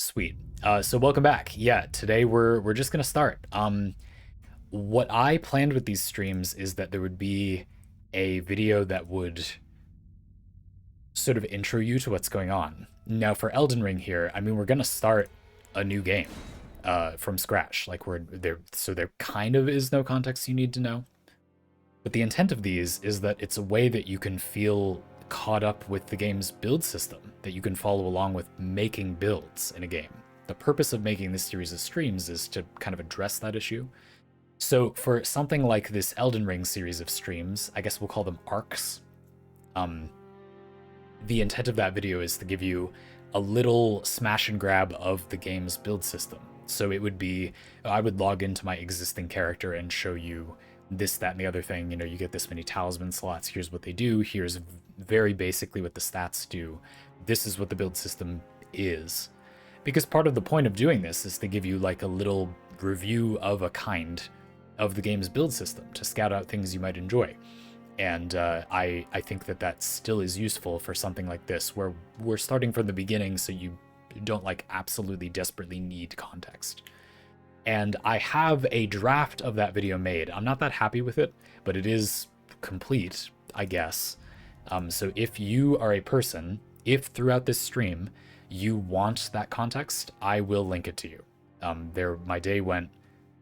Sweet. So welcome back. Yeah, today we're just gonna start. What I planned with these streams is that there would be a video that would sort of intro you to what's going on. Now for Elden Ring here, I mean we're gonna start a new game from scratch. Like we're there, so there kind of is no context you need to know. But the intent of these is that it's a way that you can feel caught up with the game's build system, that you can follow along with making builds in a game. The purpose of making this series of streams is to kind of address that issue. So for something like this Elden Ring series of streams, I guess we'll call them arcs, the intent of that video is to give you a little smash and grab of the game's build system. So it would be, I would log into my existing character and show you this, that, and the other thing. You know, you get this many talisman slots. Here's what they do. Here's very basically what the stats do. This is what the build system is. Because part of the point of doing this is to give you like a little review of a kind of the game's build system, to scout out things you might enjoy. And I think that still is useful for something like this, where we're starting from the beginning so you don't like absolutely desperately need context. And I have a draft of that video made. I'm not that happy with it, but it is complete, I guess. So if you are a person, if throughout this stream you want that context, I will link it to you. My day went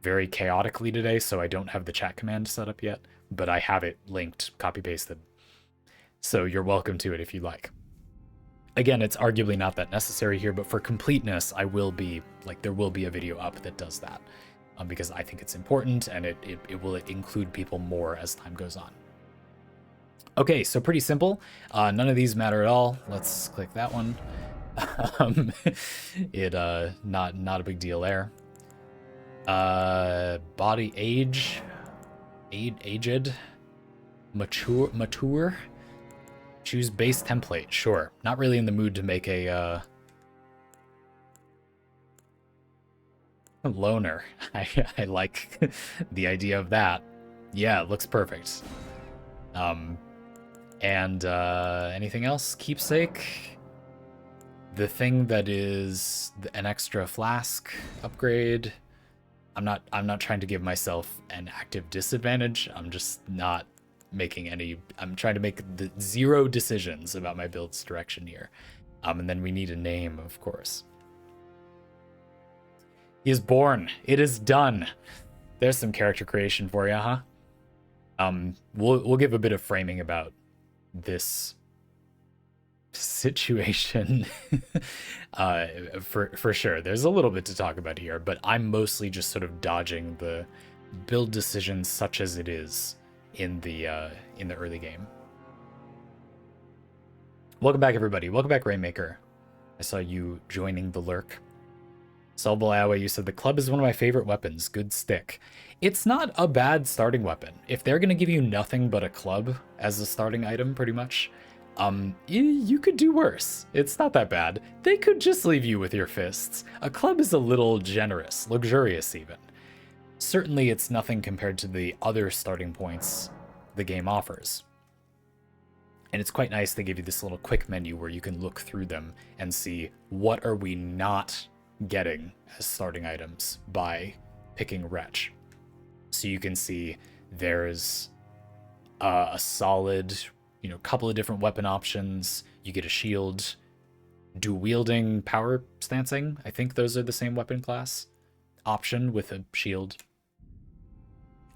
very chaotically today, so I don't have the chat command set up yet, but I have it linked, copy-pasted. So you're welcome to it if you like. Again, it's arguably not that necessary here, but for completeness, there will be a video up that does that, because I think it's important, and it will include people more as time goes on. Okay, so pretty simple. None of these matter at all. Let's click that one. Not a big deal there. Body age, aged, mature. Choose base template, sure. Not really in the mood to make a loner. I like the idea of that. Yeah, it looks perfect. And anything else? Keepsake. The thing that is an extra flask upgrade. I'm not trying to give myself an active disadvantage. I'm just not making any. I'm trying to make the zero decisions about my build's direction here. And then we need a name, of course. He is born. It is done. There's some character creation for you, huh? We'll give a bit of framing about this situation for sure. There's a little bit to talk about here, but I'm mostly just sort of dodging the build decisions such as it is in the early game. Welcome back, everybody. Welcome back, Rainmaker. I saw you joining the lurk. Solvalawe, you said the club is one of my favorite weapons. Good stick. It's not a bad starting weapon. If they're gonna give you nothing but a club as a starting item, pretty much, you could do worse. It's not that bad. They could just leave you with your fists. A club is a little generous, luxurious even. Certainly it's nothing compared to the other starting points the game offers. And it's quite nice they give you this little quick menu where you can look through them and see what are we not getting as starting items by picking Wretch. So you can see there's a solid, couple of different weapon options. You get a shield, dual wielding, power stancing. I think those are the same weapon class option with a shield.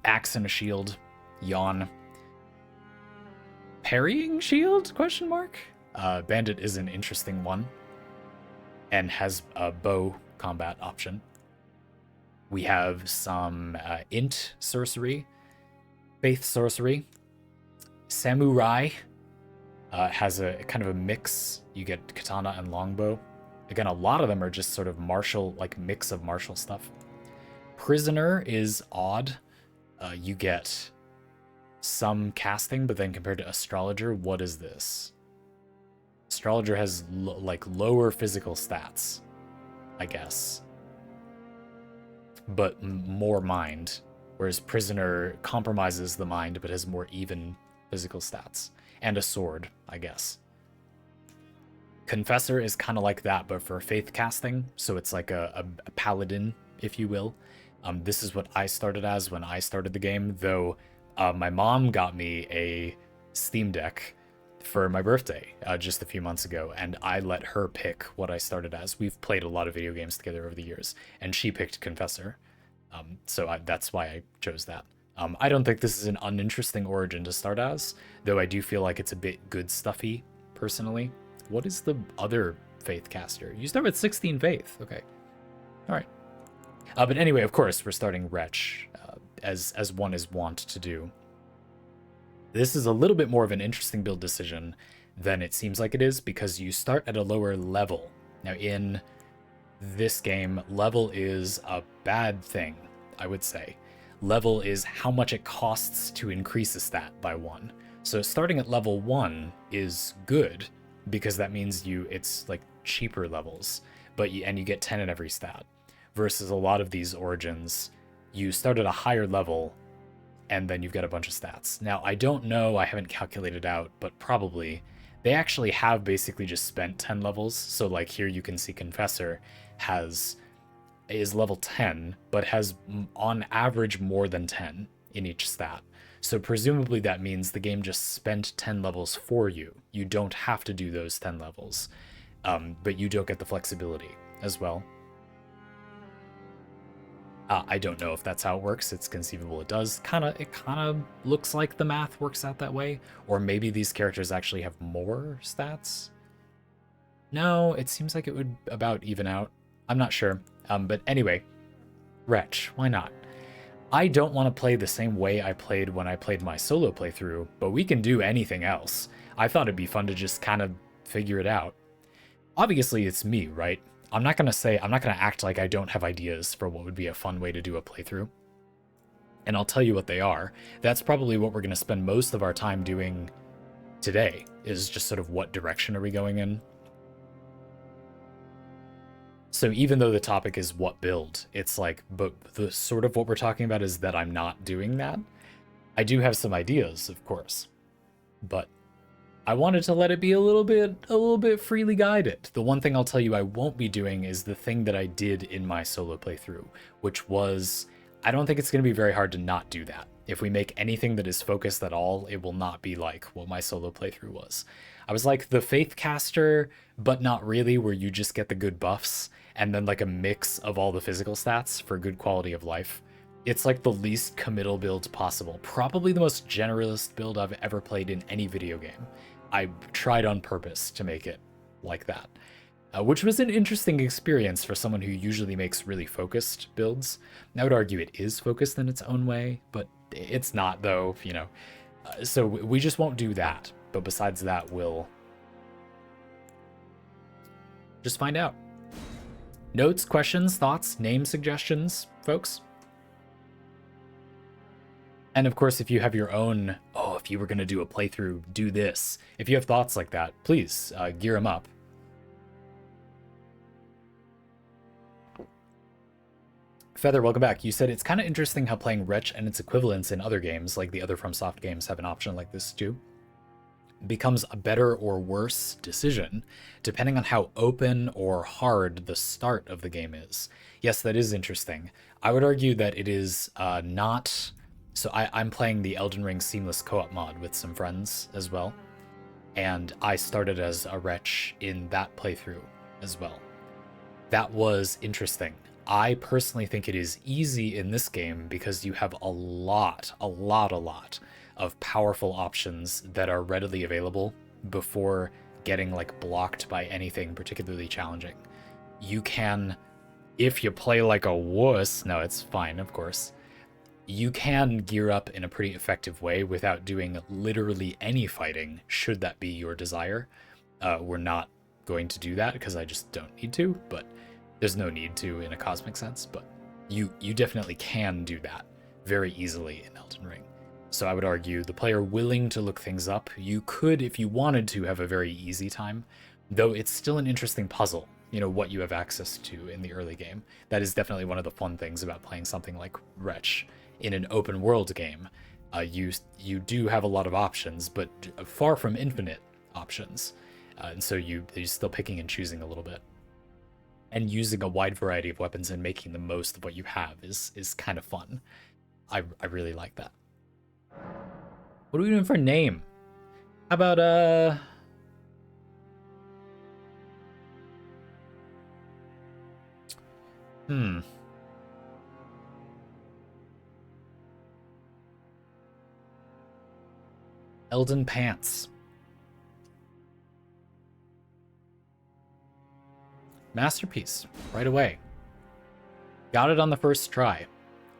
Axe and a shield. Yawn. Parrying shield? Question mark. Bandit is an interesting one and has a bow combat option. We have some int sorcery, faith sorcery. Samurai has a kind of a mix. You get katana and longbow. Again, a lot of them are just sort of martial, like mix of martial stuff. Prisoner is odd. You get some casting, but then compared to Astrologer, what is this? Astrologer has lower physical stats, I guess, but more mind, whereas Prisoner compromises the mind but has more even physical stats, and a sword, I guess. Confessor is kind of like that, but for faith casting. So it's like a paladin, if you will. This is what I started as when I started the game, though my mom got me a Steam Deck for my birthday just a few months ago, and I let her pick what I started as. We've played a lot of video games together over the years, and she picked Confessor. That's why I chose that. I don't think this is an uninteresting origin to start as, though I do feel like it's a bit good stuffy, personally. What is the other faith caster? You start with 16 faith. Okay. All right. But anyway, of course, we're starting Wretch, as one is wont to do. This is a little bit more of an interesting build decision than it seems like it is, because you start at a lower level. Now, in this game, level is a bad thing, I would say. Level is how much it costs to increase a stat by 1. So starting at level 1 is good, because that means it's like cheaper levels, and you get 10 in every stat. Versus a lot of these origins, you start at a higher level, and then you've got a bunch of stats. Now, I don't know, I haven't calculated out, but probably they actually have basically just spent 10 levels. So like here you can see Confessor is level 10, but has on average more than 10 in each stat. So presumably that means the game just spent 10 levels for you. You don't have to do those 10 levels, but you don't get the flexibility as well. I don't know if that's how it works. It's conceivable it does. It kind of looks like the math works out that way. Or maybe these characters actually have more stats. No, it seems like it would about even out. I'm not sure. But anyway, Wretch, why not? I don't want to play the same way I played when I played my solo playthrough, but we can do anything else. I thought it'd be fun to just kind of figure it out. Obviously, it's me, right? I'm not going to act like I don't have ideas for what would be a fun way to do a playthrough. And I'll tell you what they are. That's probably what we're going to spend most of our time doing today, is just sort of what direction are we going in. So even though the topic is what build, it's like, but the sort of what we're talking about is that I'm not doing that. I do have some ideas, of course, but I wanted to let it be a little bit freely guided. The one thing I'll tell you I won't be doing is the thing that I did in my solo playthrough, which was, I don't think it's going to be very hard to not do that. If we make anything that is focused at all, it will not be like what my solo playthrough was. I was like the faith caster, but not really, where you just get the good buffs and then like a mix of all the physical stats for good quality of life. It's like the least committal build possible. Probably the most generalist build I've ever played in any video game. I tried on purpose to make it like that, which was an interesting experience for someone who usually makes really focused builds. I would argue it is focused in its own way, but it's not, though, you know. So we just won't do that. But besides that, we'll just find out. Notes, questions, thoughts, name suggestions, folks? And of course, if you have your own, if you were going to do a playthrough, do this. If you have thoughts like that, please gear them up. Feather, welcome back. You said it's kind of interesting how playing Wretch and its equivalents in other games, like the other FromSoft games, have an option like this too. Becomes a better or worse decision, depending on how open or hard the start of the game is. Yes, that is interesting. I would argue that it is not... So I'm playing the Elden Ring Seamless Co-op mod with some friends as well, and I started as a Wretch in that playthrough as well. That was interesting. I personally think it is easy in this game because you have a lot of powerful options that are readily available before getting like blocked by anything particularly challenging. You can, if you play like a wuss, no, it's fine, of course. You can gear up in a pretty effective way without doing literally any fighting, should that be your desire. We're not going to do that because I just don't need to, but there's no need to in a cosmic sense, but you definitely can do that very easily in Elden Ring. So I would argue the player willing to look things up, you could, if you wanted to, have a very easy time, though it's still an interesting puzzle, you know, what you have access to in the early game. That is definitely one of the fun things about playing something like Wretch in an open world game. You do have a lot of options, but far from infinite options. and so you're still picking and choosing a little bit. And using a wide variety of weapons and making the most of what you have is kind of fun. I really like that. What are we doing for a name? How about Eldon Pants. Masterpiece, right away. Got it on the first try.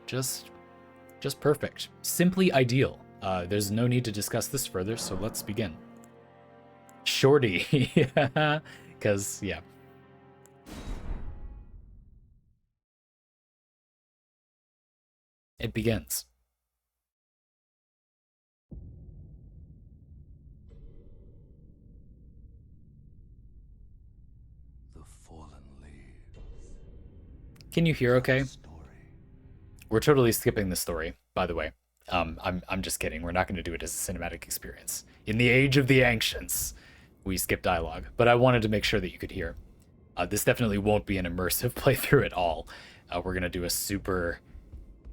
Just perfect. Simply ideal. There's no need to discuss this further, so let's begin. Shorty. Yeah, because, yeah. It begins. The fallen leaves. Can you hear okay? We're totally skipping the story, by the way. I'm just kidding. We're not going to do it as a cinematic experience. In the age of the ancients, we skip dialogue, but I wanted to make sure that you could hear. This definitely won't be an immersive playthrough at all. We're going to do a super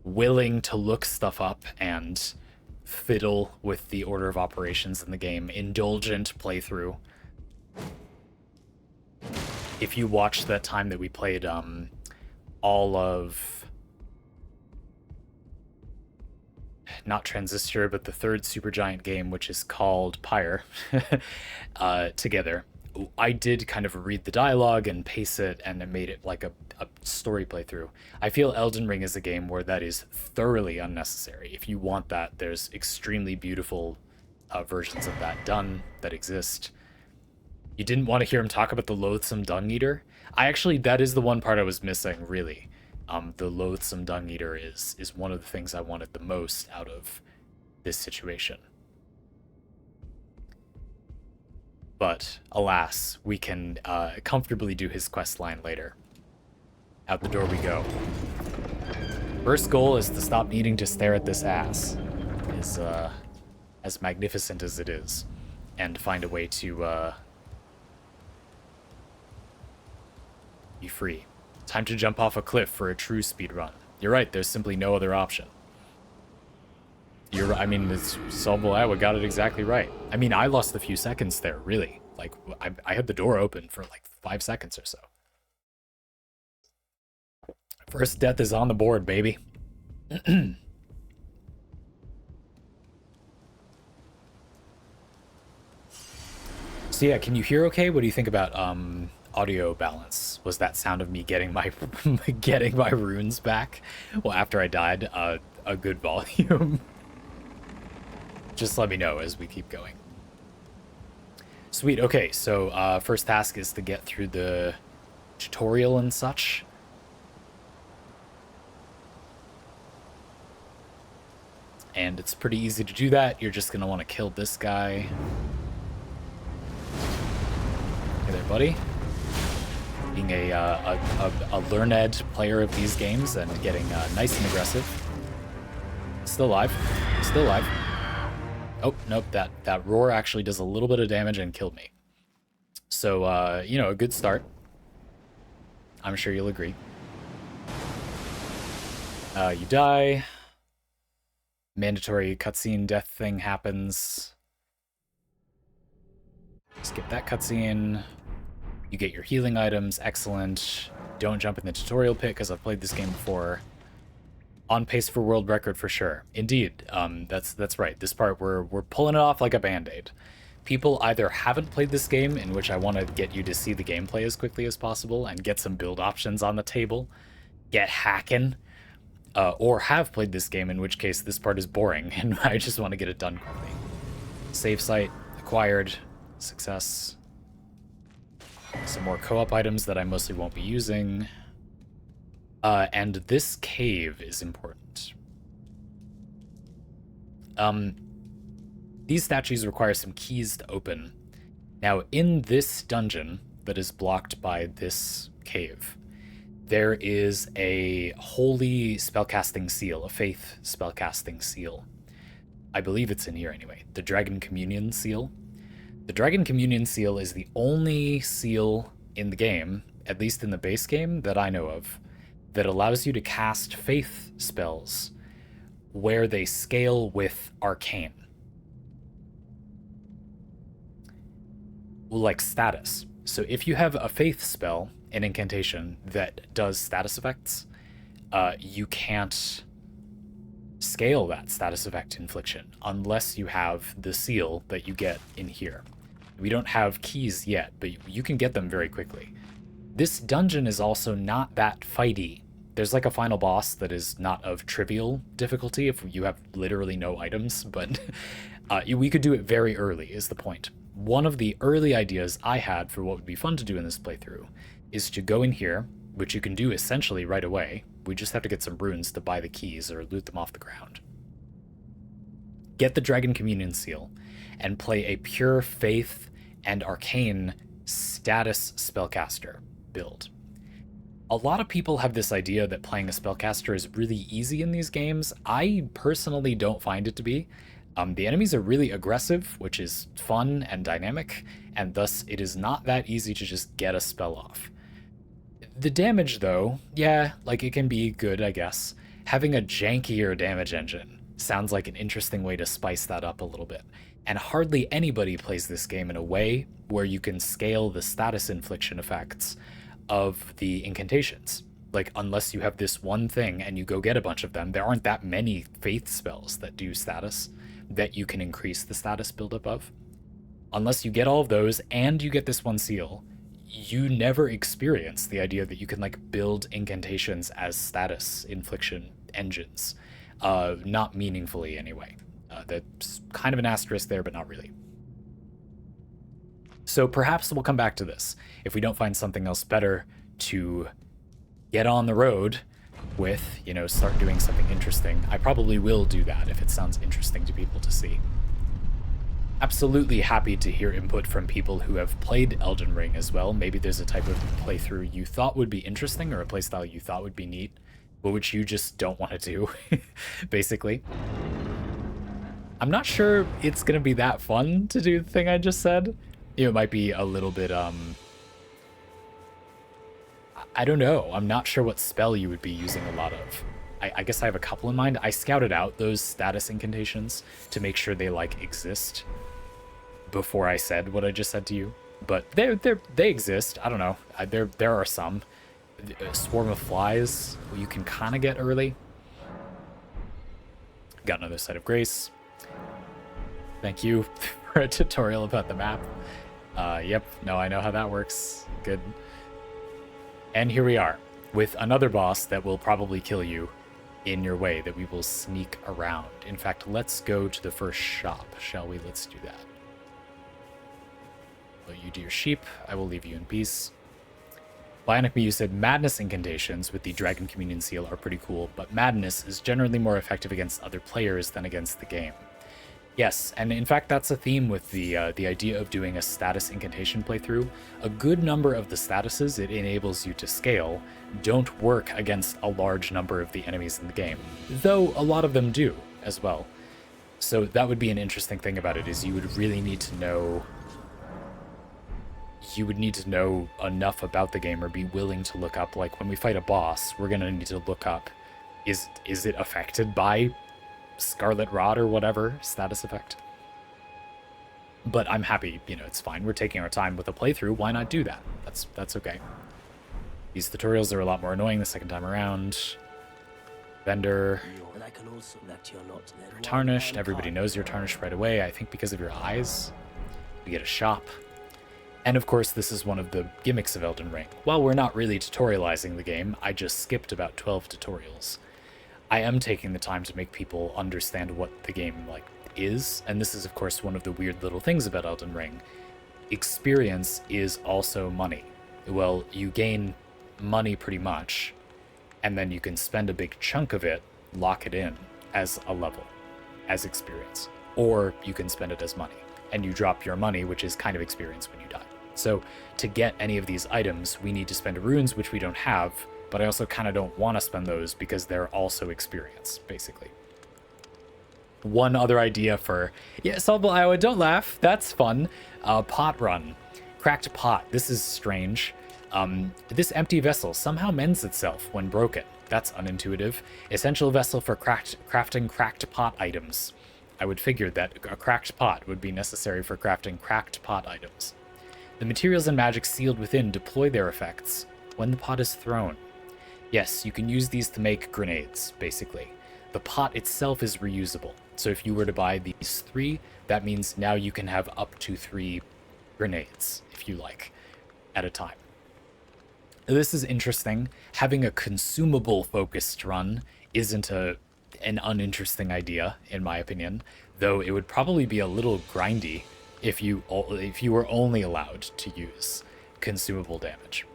willing to look stuff up and fiddle with the order of operations in the game, indulgent playthrough. If you watched that time that we played all of, not Transistor, but the third Supergiant game, which is called Pyre, together, I did kind of read the dialogue and pace it, and it made it like a story playthrough. I feel Elden Ring is a game where that is thoroughly unnecessary. If you want that, there's extremely beautiful versions of that done that exist. You didn't want to hear him talk about the loathsome dung eater? That is the one part I was missing, really. The loathsome dung eater is one of the things I wanted the most out of this situation. But alas, we can comfortably do his quest line later. Out the door we go. First goal is to stop needing to stare at this ass. Is as magnificent as it is, and find a way to be free. Time to jump off a cliff for a true speedrun. You're right, there's simply no other option. It's solvable. I got it exactly right. I mean, I lost a few seconds there, really. Like, I had the door open for like 5 seconds or so. First death is on the board, baby. So yeah, can you hear okay? What do you think about audio balance? Was that sound of me getting my getting my runes back? Well, after I died, a good volume. Just let me know as we keep going. Sweet. Okay, so first task is to get through the tutorial and such. And it's pretty easy to do that. You're just gonna want to kill this guy. Hey there, buddy. Being a learned player of these games and getting nice and aggressive. Still alive. Still alive. Oh, nope, that roar actually does a little bit of damage and killed me. So, a good start. I'm sure you'll agree. You die. Mandatory cutscene death thing happens. Skip that cutscene. You get your healing items, excellent. Don't jump in the tutorial pit because I've played this game before. On pace for world record for sure. Indeed, that's right. This part we're pulling it off like a band-aid. People either haven't played this game, in which I want to get you to see the gameplay as quickly as possible and get some build options on the table, get hacking, or have played this game, in which case this part is boring and I just want to get it done quickly. Save site acquired, success. Some more co-op items that I mostly won't be using. And this cave is important. These statues require some keys to open. Now, in this dungeon that is blocked by this cave, there is a holy spellcasting seal, a faith spellcasting seal. I believe it's in here anyway. The Dragon Communion seal. The Dragon Communion seal is the only seal in the game, at least in the base game that I know of, that allows you to cast faith spells where they scale with arcane. Like status. So if you have a faith spell, an incantation, that does status effects, you can't scale that status effect infliction unless you have the seal that you get in here. We don't have keys yet, but you can get them very quickly. This dungeon is also not that fighty. There's like a final boss that is not of trivial difficulty if you have literally no items, but we could do it very early is the point. One of the early ideas I had for what would be fun to do in this playthrough is to go in here, which you can do essentially right away. We just have to get some runes to buy the keys or loot them off the ground. Get the Dragon Communion seal and play a pure faith and arcane status spellcaster build. A lot of people have this idea that playing a spellcaster is really easy in these games. I personally don't find it to be. The enemies are really aggressive, which is fun and dynamic, and thus it is not that easy to just get a spell off. The damage, though, yeah, like it can be good, I guess. Having a jankier damage engine sounds like an interesting way to spice that up a little bit. And hardly anybody plays this game in a way where you can scale the status infliction effects of the incantations. Like, unless you have this one thing and you go get a bunch of them, there aren't that many faith spells that do status that you can increase the status buildup of. Unless you get all of those and you get this one seal, you never experience the idea that you can like build incantations as status infliction engines. Not meaningfully anyway. That's kind of an asterisk there, but not really. So perhaps we'll come back to this if we don't find something else better to get on the road with, you know, start doing something interesting. I probably will do that if it sounds interesting to people to see. Absolutely happy to hear input from people who have played Elden Ring as well. Maybe there's a type of playthrough you thought would be interesting or a playstyle you thought would be neat, but which you just don't want to do, basically. I'm not sure it's going to be that fun to do the thing I just said. It might be a little bit, I don't know. I'm not sure what spell you would be using a lot of. I guess I have a couple in mind. I scouted out those status incantations to make sure they, like, exist before I said what I just said to you. But they exist. I don't know. There are some. A Swarm of Flies you can kind of get early. Got another Site of Grace. Thank you for a tutorial about the map. Yep, no, I know how that works. Good. And here we are, with another boss that will probably kill you in your way, that we will sneak around. In fact, let's go to the first shop, shall we? Let's do that. Well, you do your sheep. I will leave you in peace. Bionic Me, you said Madness incantations with the Dragon Communion seal are pretty cool, but Madness is generally more effective against other players than against the game. Yes, and in fact that's a theme with the idea of doing a status incantation playthrough. A good number of the statuses it enables you to scale don't work against a large number of the enemies in the game, though a lot of them do as well. So that would be an interesting thing about it, is you would really need to know... You would need to know enough about the game or be willing to look up, like when we fight a boss, we're going to need to look up, is it affected by Scarlet Rod or whatever status effect? But I'm happy, you know, it's fine. We're taking our time with a playthrough. Why not do that? That's okay. These tutorials are a lot more annoying the second time around. Vendor. You're tarnished. Everybody knows you're tarnished right away. I think because of your eyes. We get a shop. And of course, this is one of the gimmicks of Elden Ring. While we're not really tutorializing the game, I just skipped about 12 tutorials. I am taking the time to make people understand what the game, like, is, and this is, of course, one of the weird little things about Elden Ring. Experience is also money. Well, you gain money pretty much, and then you can spend a big chunk of it, lock it in as a level, as experience. Or you can spend it as money, and you drop your money, which is kind of experience when you die. So to get any of these items, we need to spend runes, which we don't have, but I also kind of don't want to spend those because they're also experience, basically. One other idea for, yeah, Solvable Iowa, don't laugh. That's fun. Pot run. Cracked pot. This is strange. This empty vessel somehow mends itself when broken. That's unintuitive. Essential vessel for crafting cracked pot items. I would figure that a cracked pot would be necessary for crafting cracked pot items. The materials and magic sealed within deploy their effects when the pot is thrown. Yes, you can use these to make grenades, basically. The pot itself is reusable. So if you were to buy these 3, that means now you can have up to 3 grenades, if you like, at a time. This is interesting. Having a consumable focused run isn't an uninteresting idea, in my opinion, though it would probably be a little grindy if you were only allowed to use consumable damage.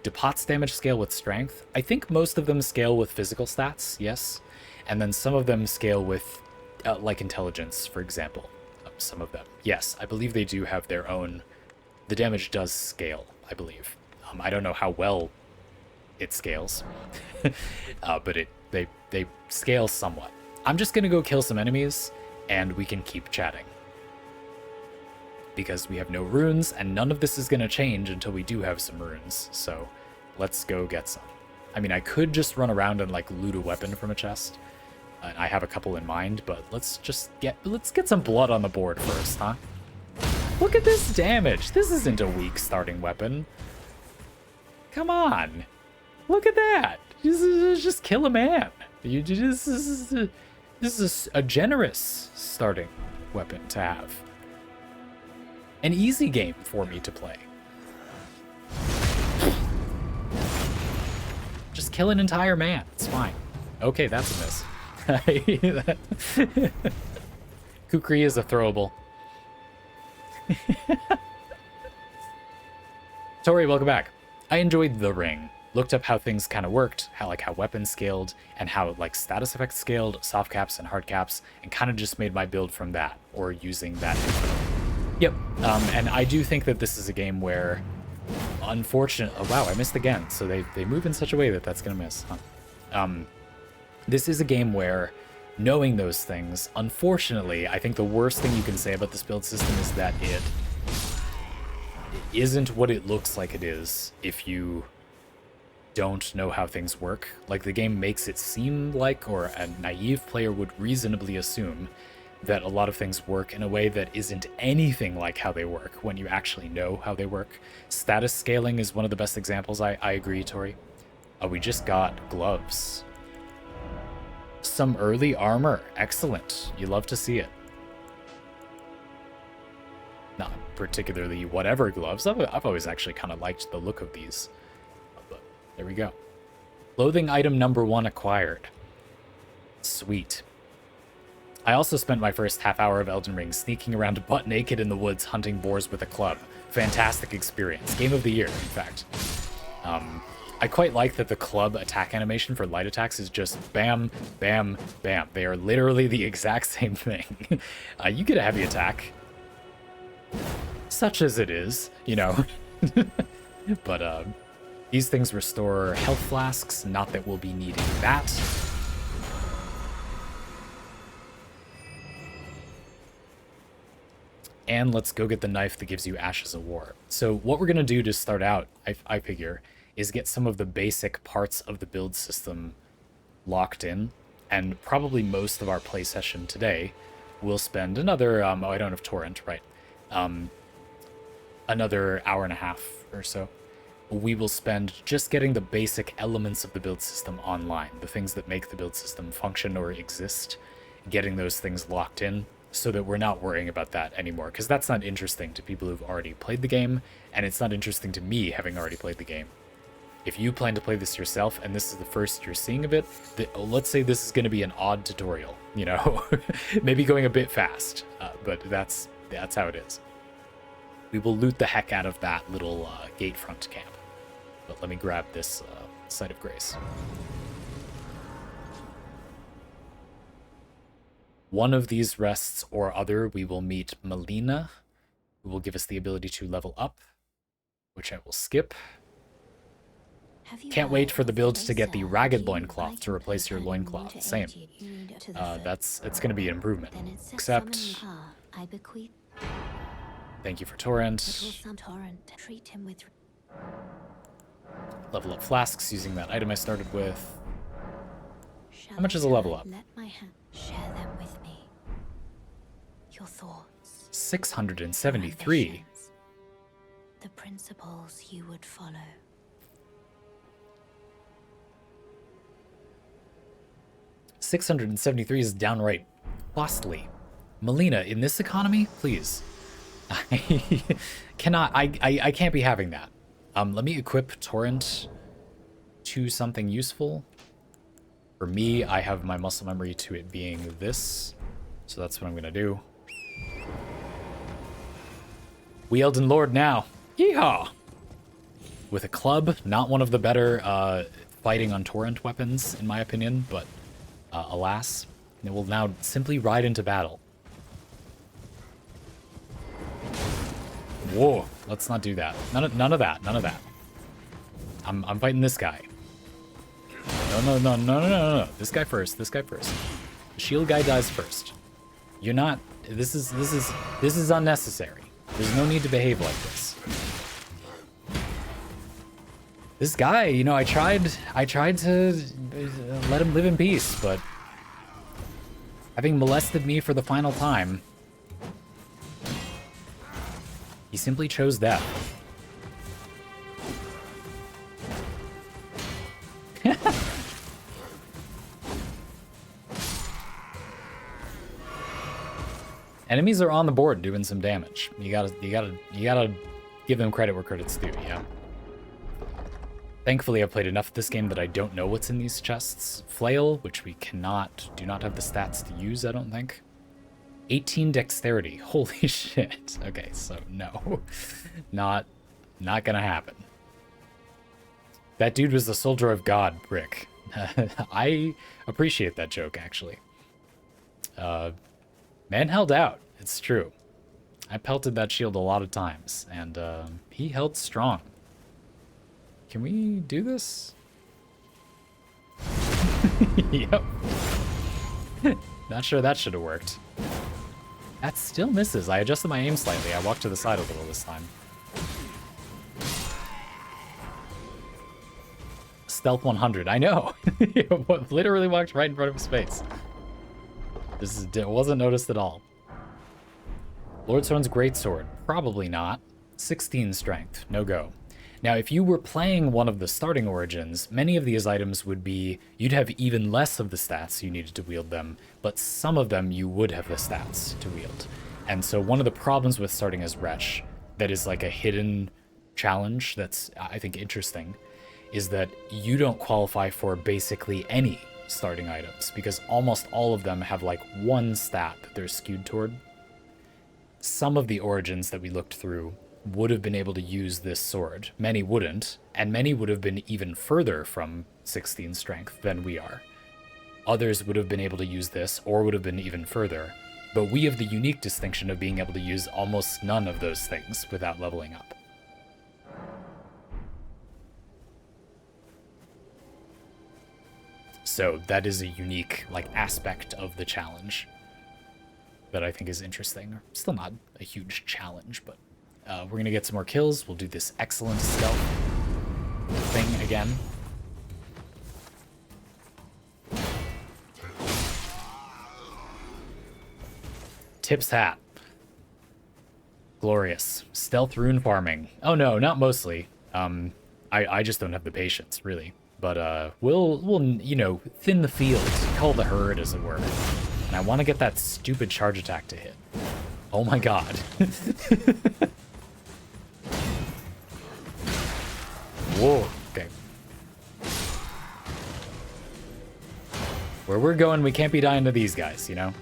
Do pots damage scale with strength? I think most of them scale with physical stats, yes. And then some of them scale with, like intelligence, for example. Some of them. Yes, I believe they do have their own... The damage does scale, I believe. I don't know how well it scales, but they scale somewhat. I'm just going to go kill some enemies, and we can keep chatting. Because we have no runes, and none of this is going to change until we do have some runes, so let's go get some. I mean, I could just run around and, like, loot a weapon from a chest. I have a couple in mind, but let's get some blood on the board first, huh? Look at this damage! This isn't a weak starting weapon. Come on! Look at that! Just kill a man. This is a generous starting weapon to have. An easy game for me to play. Just kill an entire man. It's fine. Okay, that's a miss. Kukri is a throwable. Tori, welcome back. I enjoyed the ring. Looked up how things kind of worked, how weapons scaled, and how like status effects scaled, soft caps and hard caps, and kind of just made my build from that, or using that info. Yep, and I do think that this is a game where, unfortunately, oh wow, I missed again. So they move in such a way that that's gonna miss, huh? This is a game where, knowing those things, unfortunately, I think the worst thing you can say about this build system is that it isn't what it looks like it is if you don't know how things work. Like, the game makes it seem like, or a naive player would reasonably assume, that a lot of things work in a way that isn't anything like how they work when you actually know how they work. Status scaling is one of the best examples. I agree, Tori. We just got gloves. Some early armor. Excellent. You love to see it. Not particularly whatever gloves. I've always actually kind of liked the look of these. But there we go. Clothing item number 1 acquired. Sweet. I also spent my first half hour of Elden Ring sneaking around butt naked in the woods hunting boars with a club. Fantastic experience. Game of the year, in fact. I quite like that the club attack animation for light attacks is just bam, bam, bam. They are literally the exact same thing. You get a heavy attack. Such as it is, you know. But these things restore health flasks. Not that we'll be needing that. And let's go get the knife that gives you Ashes of War. So what we're going to do to start out, I figure, is get some of the basic parts of the build system locked in. And probably most of our play session today will spend another, oh, I don't have torrent, right. Another hour and a half or so. We will spend just getting the basic elements of the build system online, the things that make the build system function or exist, getting those things locked in, so that we're not worrying about that anymore, because that's not interesting to people who've already played the game, and it's not interesting to me having already played the game. If you plan to play this yourself, and this is the first you're seeing of it, let's say this is going to be an odd tutorial, you know, maybe going a bit fast, but that's how it is. We will loot the heck out of that little Gatefront camp. But let me grab this Site of Grace. One of these rests or other, we will meet Melina, who will give us the ability to level up, which I will skip. Can't wait for the build to get the ragged loincloth to replace your loincloth. Same. It's gonna be an improvement. Except, thank you for Torrent. Level up flasks using that item I started with. How much is a level up? Share them with me. Your thoughts. 673. The principles you would follow. 673 is downright costly. Melina, in this economy, please. I cannot. I can't be having that. Let me equip Torrent to something useful. For me, I have my muscle memory to it being this, so that's what I'm gonna do. Wield and Lord now. Yeehaw! With a club, not one of the better fighting on Torrent weapons, in my opinion, but alas, it will now simply ride into battle. Whoa, let's not do that. None of that. I'm fighting this guy. No. This guy first. The shield guy dies first. You're not. This is unnecessary. There's no need to behave like this. This guy, you know, I tried to let him live in peace, but having molested me for the final time, he simply chose death. Enemies are on the board doing some damage. You gotta give them credit where credit's due, yeah. Thankfully, I've played enough of this game that I don't know what's in these chests. Flail, which we do not have the stats to use, I don't think. 18 dexterity. Holy shit. Okay, so no. Not gonna happen. That dude was the soldier of God, Rick. I appreciate that joke, actually. Man held out. It's true. I pelted that shield a lot of times, and he held strong. Can we do this? Yep. Not sure that should have worked. That still misses. I adjusted my aim slightly. I walked to the side a little this time. Stealth 100. I know. Literally walked right in front of his face. It wasn't noticed at all. Lordstone's greatsword. Probably not. 16 strength. No go. Now, if you were playing one of the starting origins, many of these items would be... You'd have even less of the stats you needed to wield them, but some of them you would have the stats to wield. And so one of the problems with starting as Wretch, that is like a hidden challenge that's, I think, interesting, is that you don't qualify for basically any starting items, because almost all of them have like one stat that they're skewed toward. Some of the origins that we looked through would have been able to use this sword. Many wouldn't, and many would have been even further from 16 strength than we are. Others would have been able to use this, or would have been even further, but we have the unique distinction of being able to use almost none of those things without leveling up. So that is a unique aspect of the challenge that I think is interesting. Still not a huge challenge, but we're gonna get some more kills. We'll do this excellent stealth thing again. Tip's hat. Glorious. Stealth rune farming. Oh no, not mostly. I just don't have the patience, really. But we'll you know, thin the field, cull the herd, as it were. And I want to get that stupid charge attack to hit. Oh my god. Whoa, okay. Where we're going, we can't be dying to these guys, you know?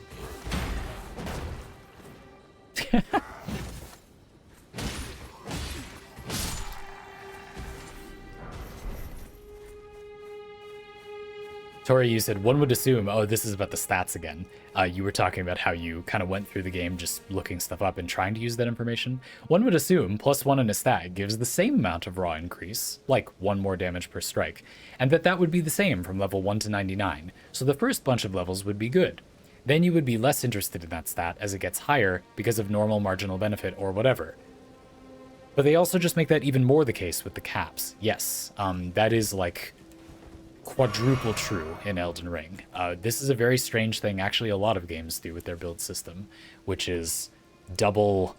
Tori, you said one would assume, oh, this is about the stats again. You were talking about how you kind of went through the game just looking stuff up and trying to use that information. One would assume +1 in a stat gives the same amount of raw increase, like 1 more damage per strike, and that would be the same from level 1 to 99, so the first bunch of levels would be good. Then you would be less interested in that stat as it gets higher because of normal marginal benefit or whatever. But they also just make that even more the case with the caps. Yes, that is like quadruple true in Elden Ring. This is a very strange thing actually a lot of games do with their build system, which is double.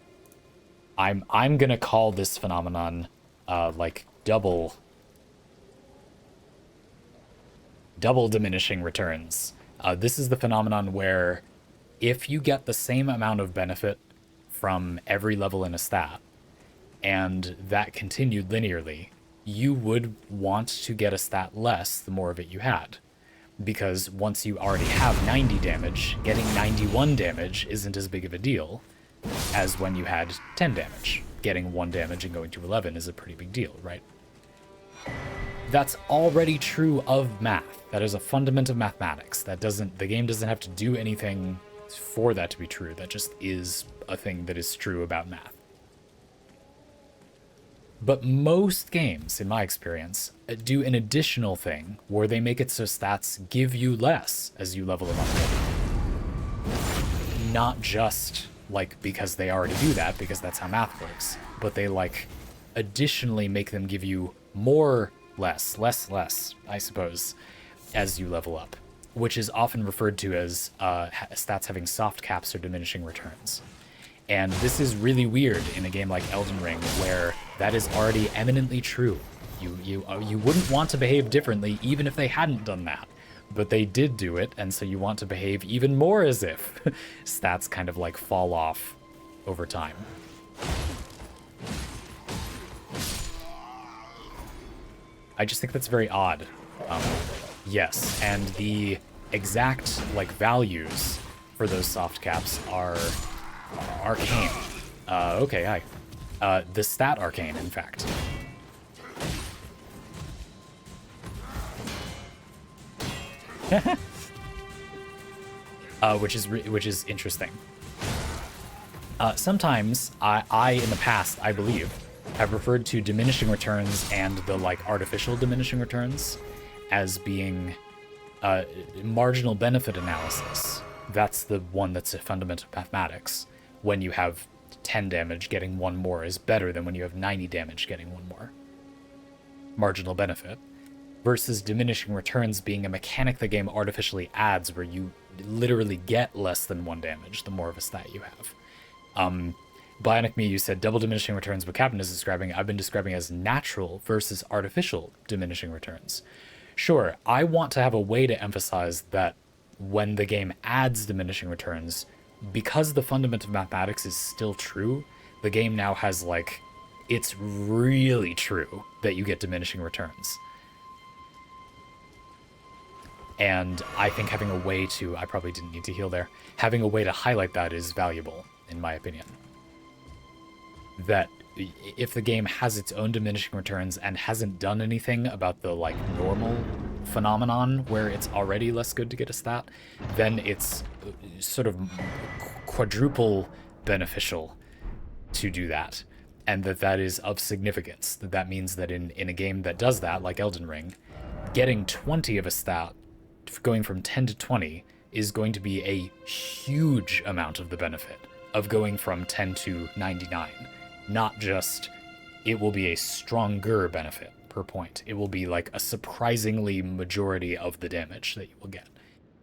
I'm gonna call this phenomenon like double diminishing returns. This is the phenomenon where if you get the same amount of benefit from every level in a stat, and that continued linearly, you would want to get a stat less the more of it you had. Because once you already have 90 damage, getting 91 damage isn't as big of a deal as when you had 10 damage. Getting 1 damage and going to 11 is a pretty big deal, right? That's already true of math. That is a fundament of mathematics. The game doesn't have to do anything for that to be true. That just is a thing that is true about math. But most games, in my experience, do an additional thing where they make it so stats give you less as you level them up. Not just, like, because they already do that, because that's how math works, but they, like, additionally make them give you more less, I suppose, as you level up, which is often referred to as stats having soft caps or diminishing returns. And this is really weird in a game like Elden Ring, where that is already eminently true. You wouldn't want to behave differently even if they hadn't done that. But they did do it, and so you want to behave even more as if stats kind of like fall off over time. I just think that's very odd. Yes, and the exact like values for those soft caps are arcane. Okay, hi. The stat arcane, in fact. Which is interesting. Sometimes I in the past, I believe, have referred to diminishing returns and the like artificial diminishing returns as being marginal benefit analysis. That's the one that's a fundamental mathematics. When you have 10 damage, getting 1 more is better than when you have 90 damage, getting 1 more. Marginal benefit. Versus diminishing returns being a mechanic the game artificially adds where you literally get less than 1 damage the more of a stat you have. Bionic Me, you said double diminishing returns, what Captain is describing, I've been describing as natural versus artificial diminishing returns. Sure, I want to have a way to emphasize that when the game adds diminishing returns, because the fundament of mathematics is still true, the game now has, like, it's really true that you get diminishing returns. And I think having a way to, I probably didn't need to heal there, having a way to highlight that is valuable, in my opinion. That if the game has its own diminishing returns and hasn't done anything about the, like, normal phenomenon where it's already less good to get a stat, then it's sort of quadruple beneficial to do that, and that is of significance. That means that in a game that does that, like Elden Ring, getting 20 of a stat, going from 10 to 20, is going to be a huge amount of the benefit of going from 10 to 99. Not just, it will be a stronger benefit per point. It will be like a surprisingly majority of the damage that you will get.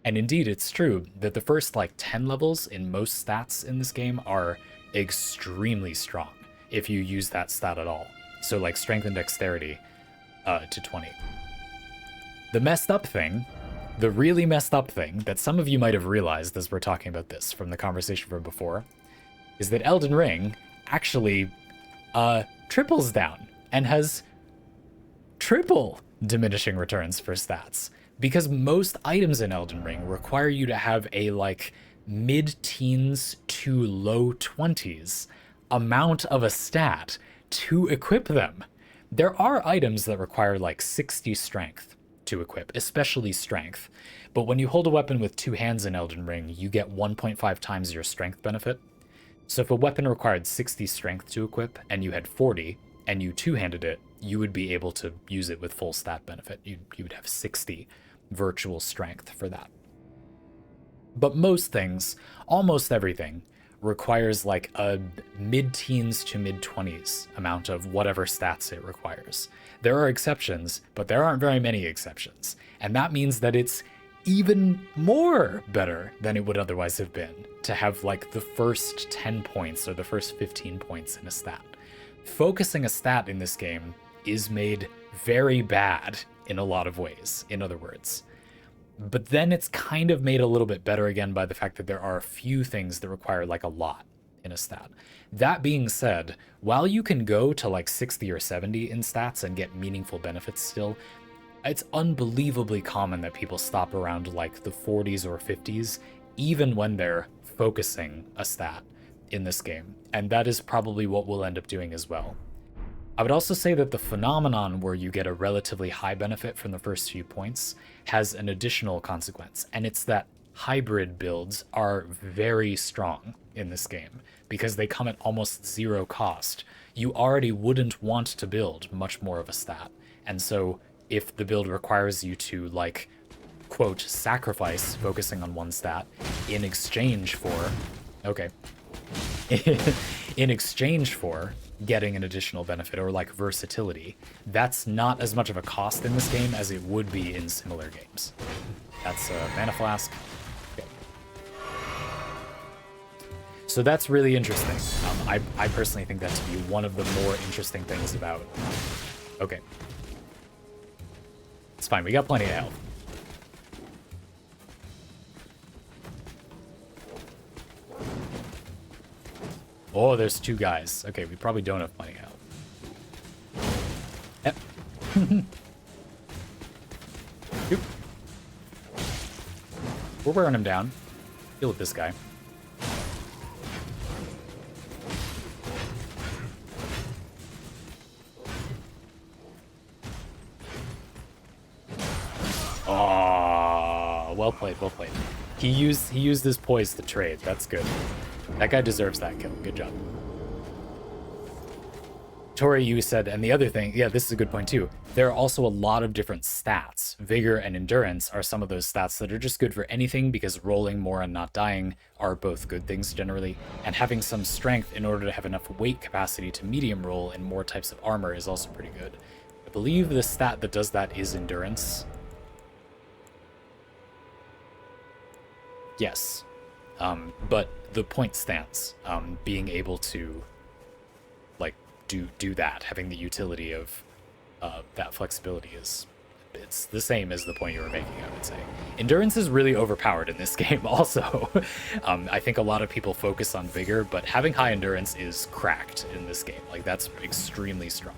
And indeed, it's true that the first like 10 levels in most stats in this game are extremely strong if you use that stat at all. So like strength and dexterity to 20. The messed up thing, the really messed up thing that some of you might have realized as we're talking about this from the conversation from before, is that Elden Ring actually triples down and has triple diminishing returns for stats, because most items in Elden Ring require you to have a like mid-teens to low 20s amount of a stat to equip them. There are items that require like 60 strength to equip, especially strength. But when you hold a weapon with 2 hands in Elden Ring, you get 1.5 times your strength benefit. So if a weapon required 60 strength to equip and you had 40 and you two-handed it, you would be able to use it with full stat benefit. You would have 60 virtual strength for that. But most things, almost everything, requires like a mid-teens to mid-20s amount of whatever stats it requires. There are exceptions, but there aren't very many exceptions. And that means that it's even more better than it would otherwise have been to have like the first 10 points or the first 15 points in a stat. Focusing a stat in this game is made very bad in a lot of ways, in other words. But then it's kind of made a little bit better again by the fact that there are a few things that require like a lot in a stat. That being said, while you can go to like 60 or 70 in stats and get meaningful benefits still, it's unbelievably common that people stop around like the 40s or 50s, even when they're focusing a stat in this game. And that is probably what we'll end up doing as well. I would also say that the phenomenon where you get a relatively high benefit from the first few points has an additional consequence, and it's that hybrid builds are very strong in this game because they come at almost zero cost. You already wouldn't want to build much more of a stat, and so if the build requires you to, like, quote, sacrifice focusing on one stat in exchange for, okay, in exchange for getting an additional benefit or like versatility, that's not as much of a cost in this game as it would be in similar games. That's a mana flask. Okay. So that's really interesting. I personally think that to be one of the more interesting things about... Okay. It's fine, we got plenty of health. Oh, there's 2 guys. Okay, we probably don't have plenty of health. Yep. Oop. We're wearing him down. Deal with this guy. Oh, well played, well played. He used his poise to trade. That's good. That guy deserves that kill. Good job. Tori, you said, and the other thing, yeah, this is a good point too. There are also a lot of different stats. Vigor and endurance are some of those stats that are just good for anything because rolling more and not dying are both good things generally. And having some strength in order to have enough weight capacity to medium roll in more types of armor is also pretty good. I believe the stat that does that is endurance. Yes. But the point stands. Being able to, like, do that, having the utility of that flexibility it's the same as the point you were making, I would say. Endurance is really overpowered in this game also. I think a lot of people focus on vigor, but having high endurance is cracked in this game. Like, that's extremely strong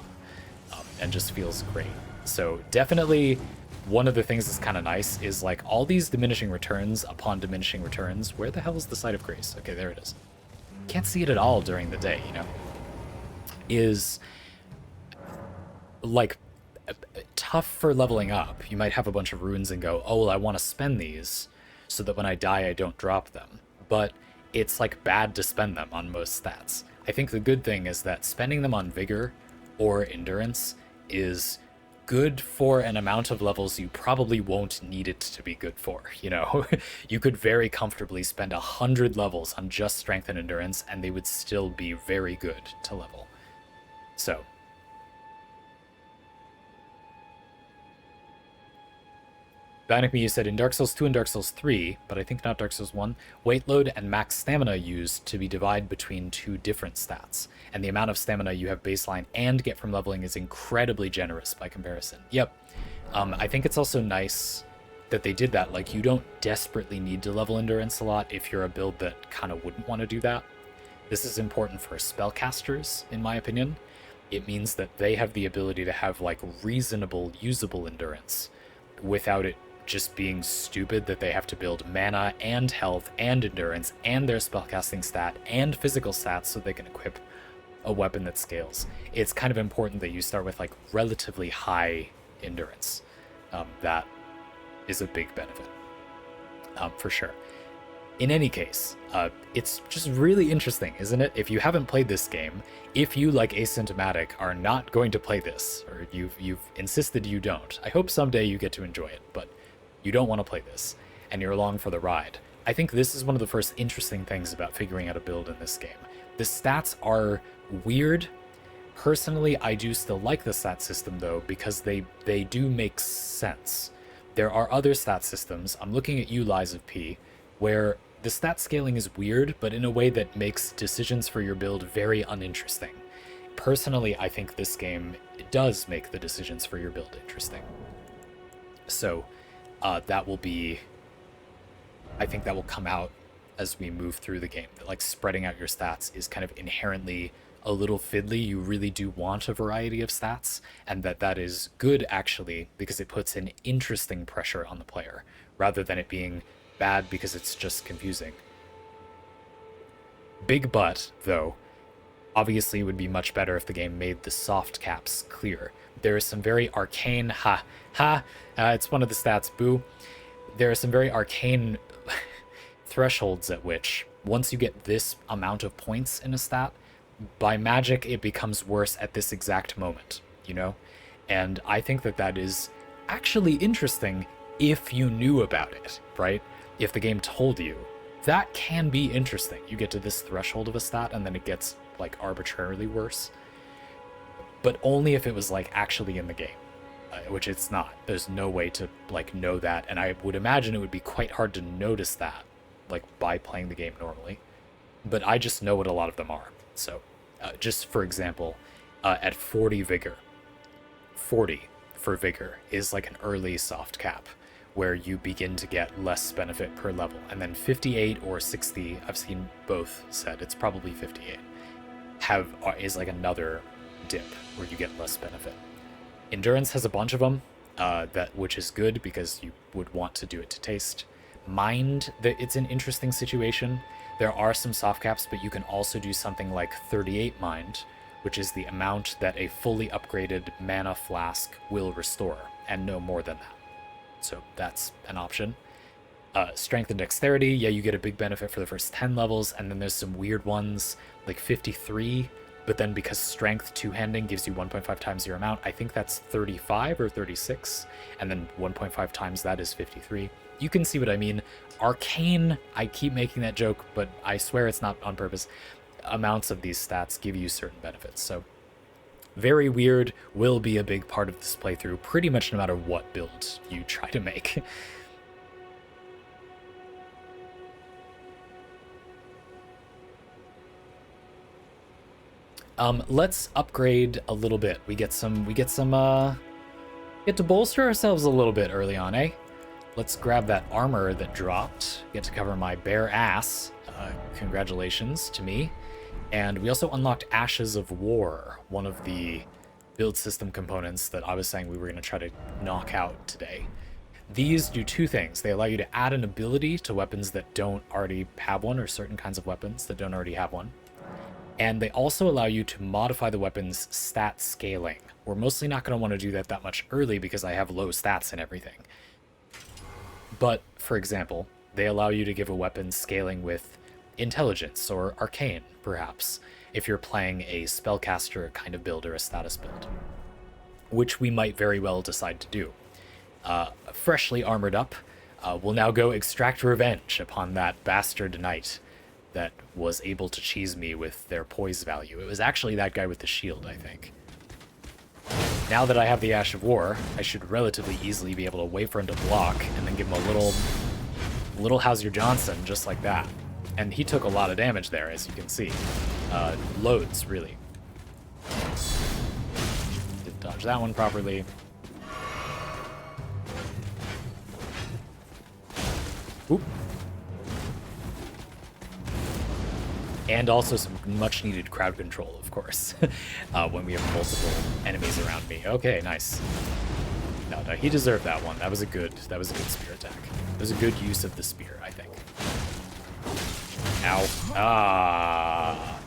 and just feels great. So definitely one of the things that's kind of nice is like all these diminishing returns upon diminishing returns. Where the hell is the Site of Grace? Okay, there it is. Can't see it at all during the day, you know? Is like tough for leveling up. You might have a bunch of runes and go, oh, well, I want to spend these so that when I die, I don't drop them. But it's like bad to spend them on most stats. I think the good thing is that spending them on vigor or endurance is good for an amount of levels you probably won't need it to be good for, you know? You could very comfortably spend 100 levels on just strength and endurance, and they would still be very good to level. So. Bionic Me, you said in Dark Souls 2 and Dark Souls 3, but I think not Dark Souls 1, weight load and max stamina used to be divided between 2 different stats, and the amount of stamina you have baseline and get from leveling is incredibly generous by comparison. Yep. I think it's also nice that they did that. Like, you don't desperately need to level endurance a lot if you're a build that kind of wouldn't want to do that. This is important for spellcasters, in my opinion. It means that they have the ability to have, like, reasonable, usable endurance without it just being stupid that they have to build mana and health and endurance and their spellcasting stat and physical stats so they can equip a weapon that scales. It's kind of important that you start with like relatively high endurance That is a big benefit, for sure. In any case, it's just really interesting, isn't it? If you haven't played this game, if you, like Asymptomatic, are not going to play this, or you've insisted you don't, I hope someday you get to enjoy it, but you don't want to play this, and you're along for the ride. I think this is one of the first interesting things about figuring out a build in this game. The stats are weird. Personally, I do still like the stat system, though, because they do make sense. There are other stat systems, I'm looking at you, Lies of P, where the stat scaling is weird, but in a way that makes decisions for your build very uninteresting. Personally, I think this game does make the decisions for your build interesting. So, that will be... I think that will come out as we move through the game. That, like, spreading out your stats is kind of inherently a little fiddly. You really do want a variety of stats, and that is good, actually, because it puts an interesting pressure on the player, rather than it being bad because it's just confusing. Big but, though, obviously it would be much better if the game made the soft caps clear. There is some very arcane, it's one of the stats, boo. There are some very arcane thresholds at which, once you get this amount of points in a stat, by magic it becomes worse at this exact moment, you know? And I think that is actually interesting if you knew about it, right? If the game told you, that can be interesting. You get to this threshold of a stat and then it gets, like, arbitrarily worse. But only if it was, like, actually in the game, which it's not. There's no way to, like, know that, and I would imagine it would be quite hard to notice that, like, by playing the game normally. But I just know what a lot of them are. So, just for example, at 40 Vigor, 40 for Vigor is like an early soft cap, where you begin to get less benefit per level. And then 58 or 60, I've seen both said, it's probably 58, is like another dip where you get less benefit. Endurance has a bunch of them, which is good because you would want to do it to taste. Mind, it's an interesting situation. There are some soft caps, but you can also do something like 38 Mind, which is the amount that a fully upgraded mana flask will restore, and no more than that. So that's an option. Strength and Dexterity, yeah, you get a big benefit for the first 10 levels, and then there's some weird ones, like 53, but then because Strength two-handing gives you 1.5 times your amount, I think that's 35 or 36, and then 1.5 times that is 53. You can see what I mean. Arcane, I keep making that joke, but I swear it's not on purpose. Amounts of these stats give you certain benefits, so very weird, will be a big part of this playthrough, pretty much no matter what build you try to make. Let's upgrade a little bit. We get to bolster ourselves a little bit early on, eh? Let's grab that armor that dropped. Get to cover my bare ass. Congratulations to me. And we also unlocked Ashes of War, one of the build system components that I was saying we were going to try to knock out today. These do two things. They allow you to add an ability to weapons that don't already have one, or certain kinds of weapons that don't already have one. And they also allow you to modify the weapon's stat scaling. We're mostly not going to want to do that much early because I have low stats and everything. But, for example, they allow you to give a weapon scaling with intelligence or arcane, perhaps, if you're playing a spellcaster kind of build or a status build, which we might very well decide to do. Freshly armored up, we'll now go extract revenge upon that bastard knight that was able to cheese me with their poise value. It was actually that guy with the shield, I think. Now that I have the Ash of War, I should relatively easily be able to wait for him to block and then give him a little How's Your Johnson, just like that. And he took a lot of damage there, as you can see. Loads, really. Didn't dodge that one properly. Oop. And also some much needed crowd control, of course, when we have multiple enemies around me. Okay, nice. No, he deserved that one. That was a good spear attack. It was a good use of the spear, I think. Ow. Ah.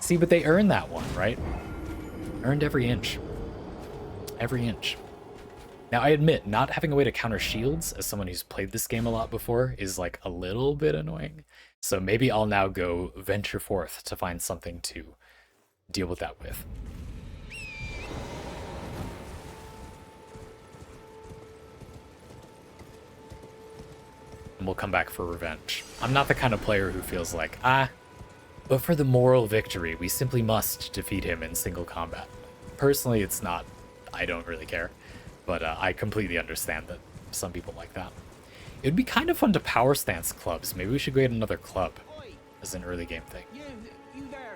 See, but they earned that one, right? Earned every inch. Every inch. Now, I admit, not having a way to counter shields, as someone who's played this game a lot before, is like a little bit annoying. So maybe I'll now go venture forth to find something to deal with that with. And we'll come back for revenge. I'm not the kind of player who feels like, but for the moral victory, we simply must defeat him in single combat. Personally, it's not, I don't really care. But I completely understand that some people like that. It would be kind of fun to power stance clubs. Maybe we should go get another club as an early game thing. You there?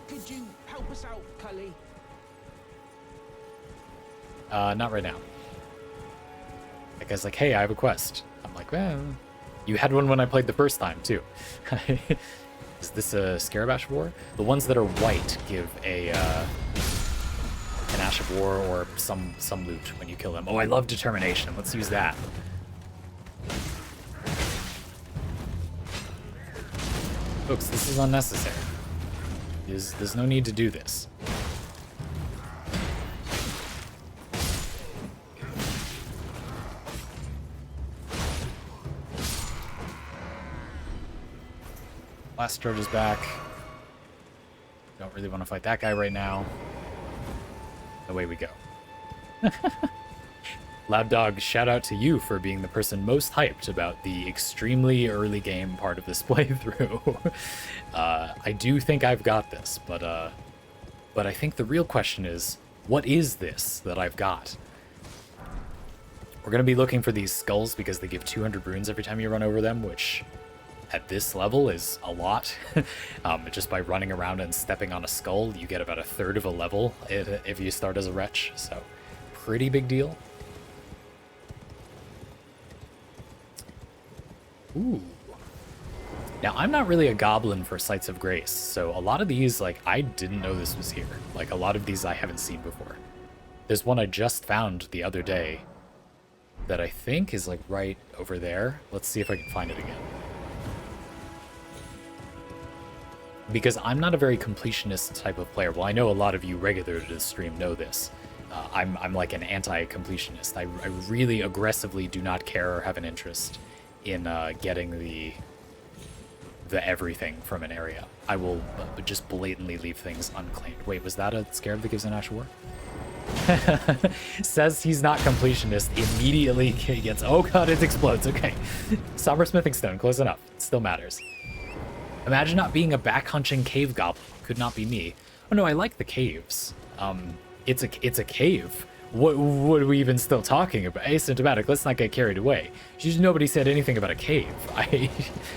Could you help us out, Cully? Not right now. That guy's like, hey, I have a quest. I'm like, well, you had one when I played the first time, too. Is this a Scarabash War? The ones that are white give an Ash of War or some loot when you kill them. Oh, I love Determination. Let's use that. Folks, this is unnecessary. There's no need to do this. Last charge is back. Don't really want to fight that guy right now. Away we go. Labdog, shout out to you for being the person most hyped about the extremely early game part of this playthrough. I do think I've got this, but I think the real question is, what is this that I've got? We're going to be looking for these skulls because they give 200 runes every time you run over them, which at this level is a lot. Just by running around and stepping on a skull, you get about a third of a level if you start as a wretch, so pretty big deal. Ooh. Now, I'm not really a goblin for Sites of Grace, so a lot of these, like, I didn't know this was here. Like, a lot of these I haven't seen before. There's one I just found the other day that I think is, like, right over there. Let's see if I can find it again. Because I'm not a very completionist type of player. Well, I know a lot of you regular to the stream know this. I'm like an anti-completionist. I really aggressively do not care or have an interest in getting the everything from an area. I will just blatantly leave things unclaimed. Wait, was that a scarab that gives an Ash of War? Says he's not completionist, immediately gets, oh god, it explodes. Okay. Somber Smithing Stone, close enough. It still matters. Imagine not being a back-hunching cave goblin. Could not be me. Oh no, I like the caves. It's a cave. What are we even still talking about? Asymptomatic, let's not get carried away. Just nobody said anything about a cave.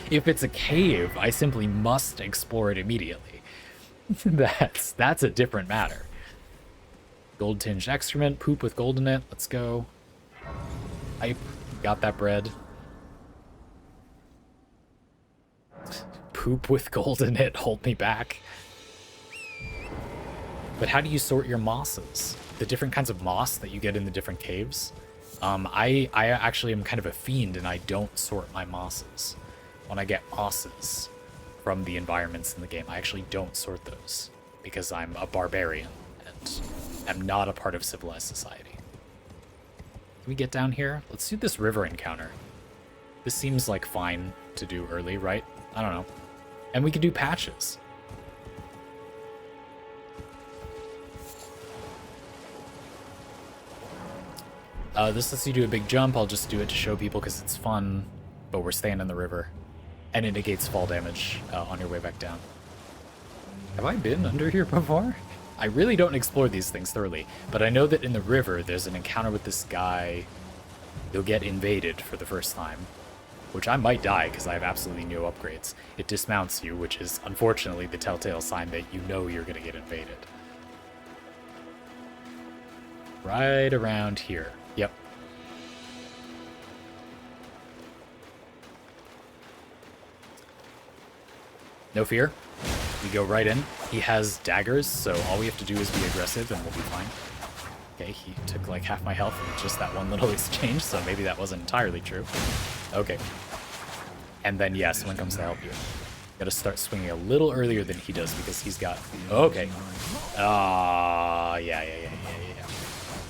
If it's a cave, I simply must explore it immediately. That's a different matter. Gold-tinged excrement, poop with gold in it. Let's go. Hype, got that bread. Poop with gold in it, hold me back. But how do you sort your mosses? The different kinds of moss that you get in the different caves? I actually am kind of a fiend and I don't sort my mosses. When I get mosses from the environments in the game, I actually don't sort those because I'm a barbarian and am not a part of civilized society. Can we get down here? Let's do this river encounter. This seems like fine to do early, right? I don't know. And we could do patches. This lets you do a big jump. I'll just do it to show people because it's fun, but we're staying in the river. And it negates fall damage on your way back down. Have I been under here before? I really don't explore these things thoroughly, but I know that in the river there's an encounter with this guy. You'll get invaded for the first time, which I might die because I have absolutely no upgrades. It dismounts you, which is unfortunately the telltale sign that you know you're going to get invaded. Right around here. Yep. No fear. We go right in. He has daggers, so all we have to do is be aggressive and we'll be fine. Okay, he took like half my health in just that one little exchange, so maybe that wasn't entirely true. Okay. And then, yeah, someone comes to help you. Gotta start swinging a little earlier than he does because he's got... Okay. Yeah.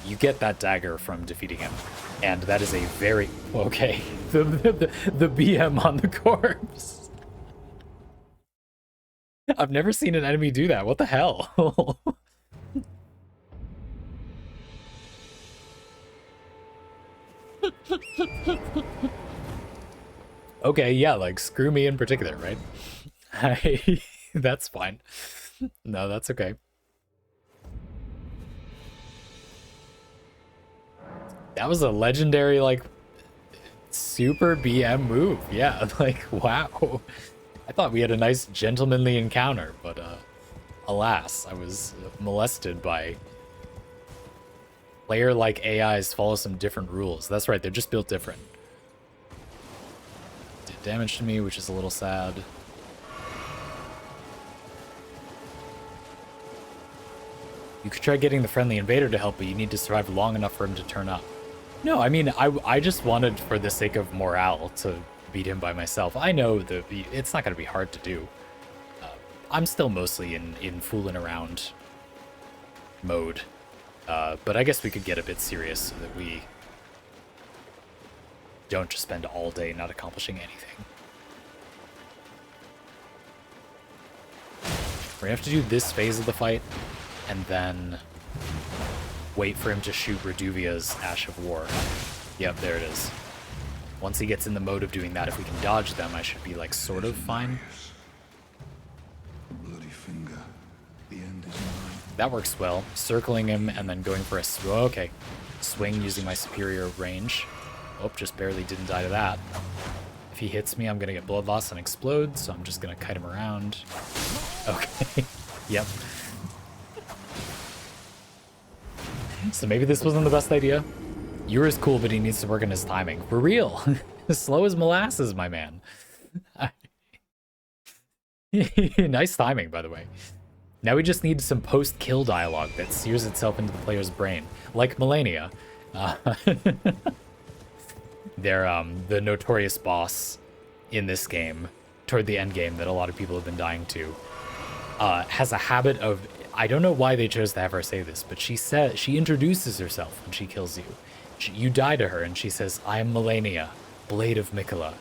You get that dagger from defeating him, and that is a very okay. The BM on the corpse. I've never seen an enemy do that. What the hell? Okay, yeah, like screw me in particular, right? That's fine. No, that's okay. That was a legendary, like, super BM move. Yeah, like, wow. I thought we had a nice gentlemanly encounter, but alas, I was molested by player-like AIs follow some different rules. That's right, they're just built different. Did damage to me, which is a little sad. You could try getting the friendly invader to help, but you need to survive long enough for him to turn up. No, I mean, I just wanted, for the sake of morale, to beat him by myself. I know that it's not going to be hard to do. I'm still mostly in fooling around mode. But I guess we could get a bit serious so that we don't just spend all day not accomplishing anything. We're going to have to do this phase of the fight, and then wait for him to shoot Reduvia's Ash of War. Yep, there it is. Once he gets in the mode of doing that, if we can dodge them, I should be, like, sort of fine. Bloody finger. The end is nigh. That works well. Circling him and then going for a okay. Swing using my superior range. Oh, just barely didn't die to that. If he hits me, I'm going to get blood loss and explode, so I'm just going to kite him around. Okay. Yep. So maybe this wasn't the best idea. Yura's cool, but he needs to work on his timing. For real. Slow as molasses, my man. Nice timing, by the way. Now we just need some post-kill dialogue that sears itself into the player's brain. Like Melania. They're the notorious boss in this game, toward the end game that a lot of people have been dying to, has a habit of... I don't know why they chose to have her say this, but she introduces herself when she kills you. You die to her, and she says, "I am Melania, Blade of Mikola."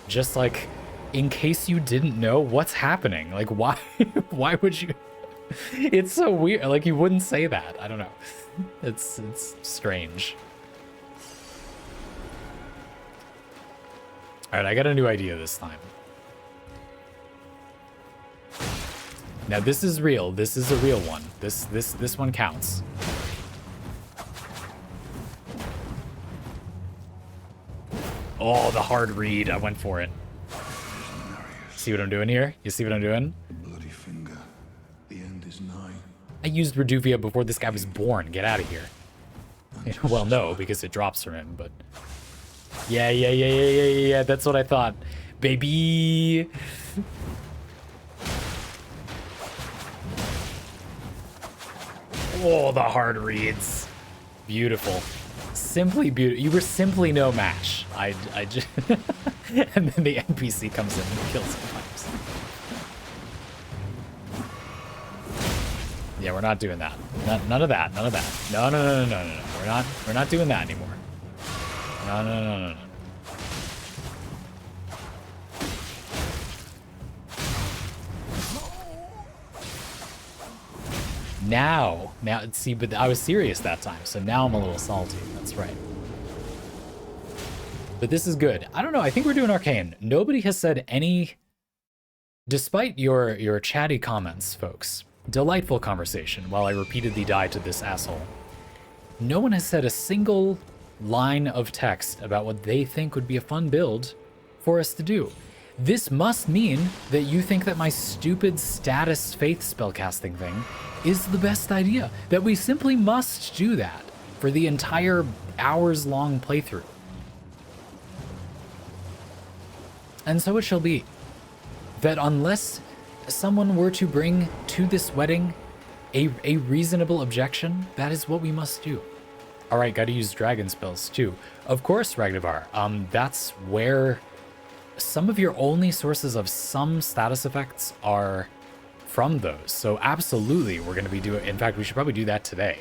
Just like, in case you didn't know what's happening. Like, why? Why would you? It's so weird. Like, you wouldn't say that. I don't know. It's strange. All right, I got a new idea this time. Now this is real. This is a real one. This one counts. Oh, the hard read. I went for it. See what I'm doing here? You see what I'm doing? Bloody finger. The end is nigh. I used Reduvia before this guy was born. Get out of here. Well, no, because it drops from him, but... Yeah. That's what I thought. Baby! Oh, the hard reads. Beautiful. Simply beautiful. You were simply no match. I just... And then the NPC comes in and kills him. Yeah, we're not doing that. None of that. None of that. No. We're not doing that anymore. No. Now, see, but I was serious that time, so now I'm a little salty. That's right. But this is good. I don't know. I think we're doing Arcane. Nobody has said any, despite your chatty comments, folks. Delightful conversation while I repeatedly died to this asshole. No one has said a single line of text about what they think would be a fun build for us to do. This must mean that you think that my stupid status faith spellcasting thing is the best idea. That we simply must do that for the entire hours-long playthrough. And so it shall be. That unless someone were to bring to this wedding a reasonable objection, that is what we must do. Alright, gotta use dragon spells too. Of course, Ragnavar. That's where some of your only sources of some status effects are from those. So absolutely, we're gonna be doing... In fact, we should probably do that today.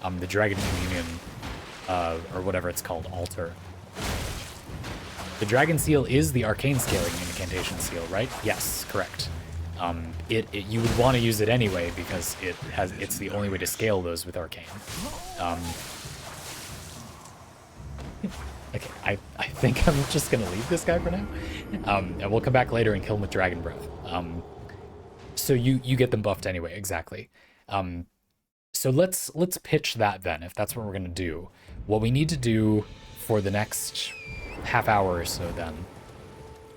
The Dragon Communion or whatever it's called, altar. The dragon seal is the arcane scaling incantation seal, right? Yes, correct. You would want to use it anyway because it's the only way to scale those with arcane. Okay, I think I'm just gonna leave this guy for now, and we'll come back later and kill him with dragon breath. So you get them buffed anyway, exactly. So let's pitch that then, if that's what we're gonna do. What we need to do for the next half hour or so then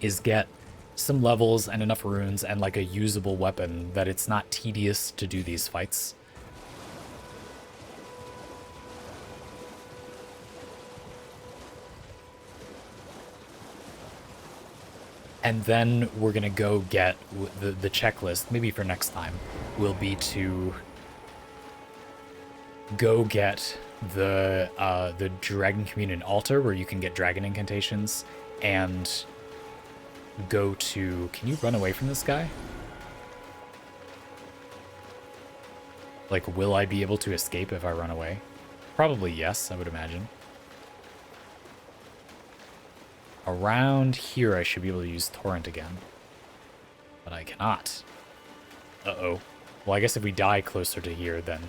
is get some levels and enough runes and like a usable weapon that it's not tedious to do these fights. And then we're gonna go get the checklist, maybe for next time, will be to go get the Dragon Communion altar where you can get dragon incantations, and go to... Can you run away from this guy? Like, will I be able to escape if I run away? Probably yes, I would imagine. Around here, I should be able to use Torrent again. But I cannot. Uh-oh. Well, I guess if we die closer to here, then...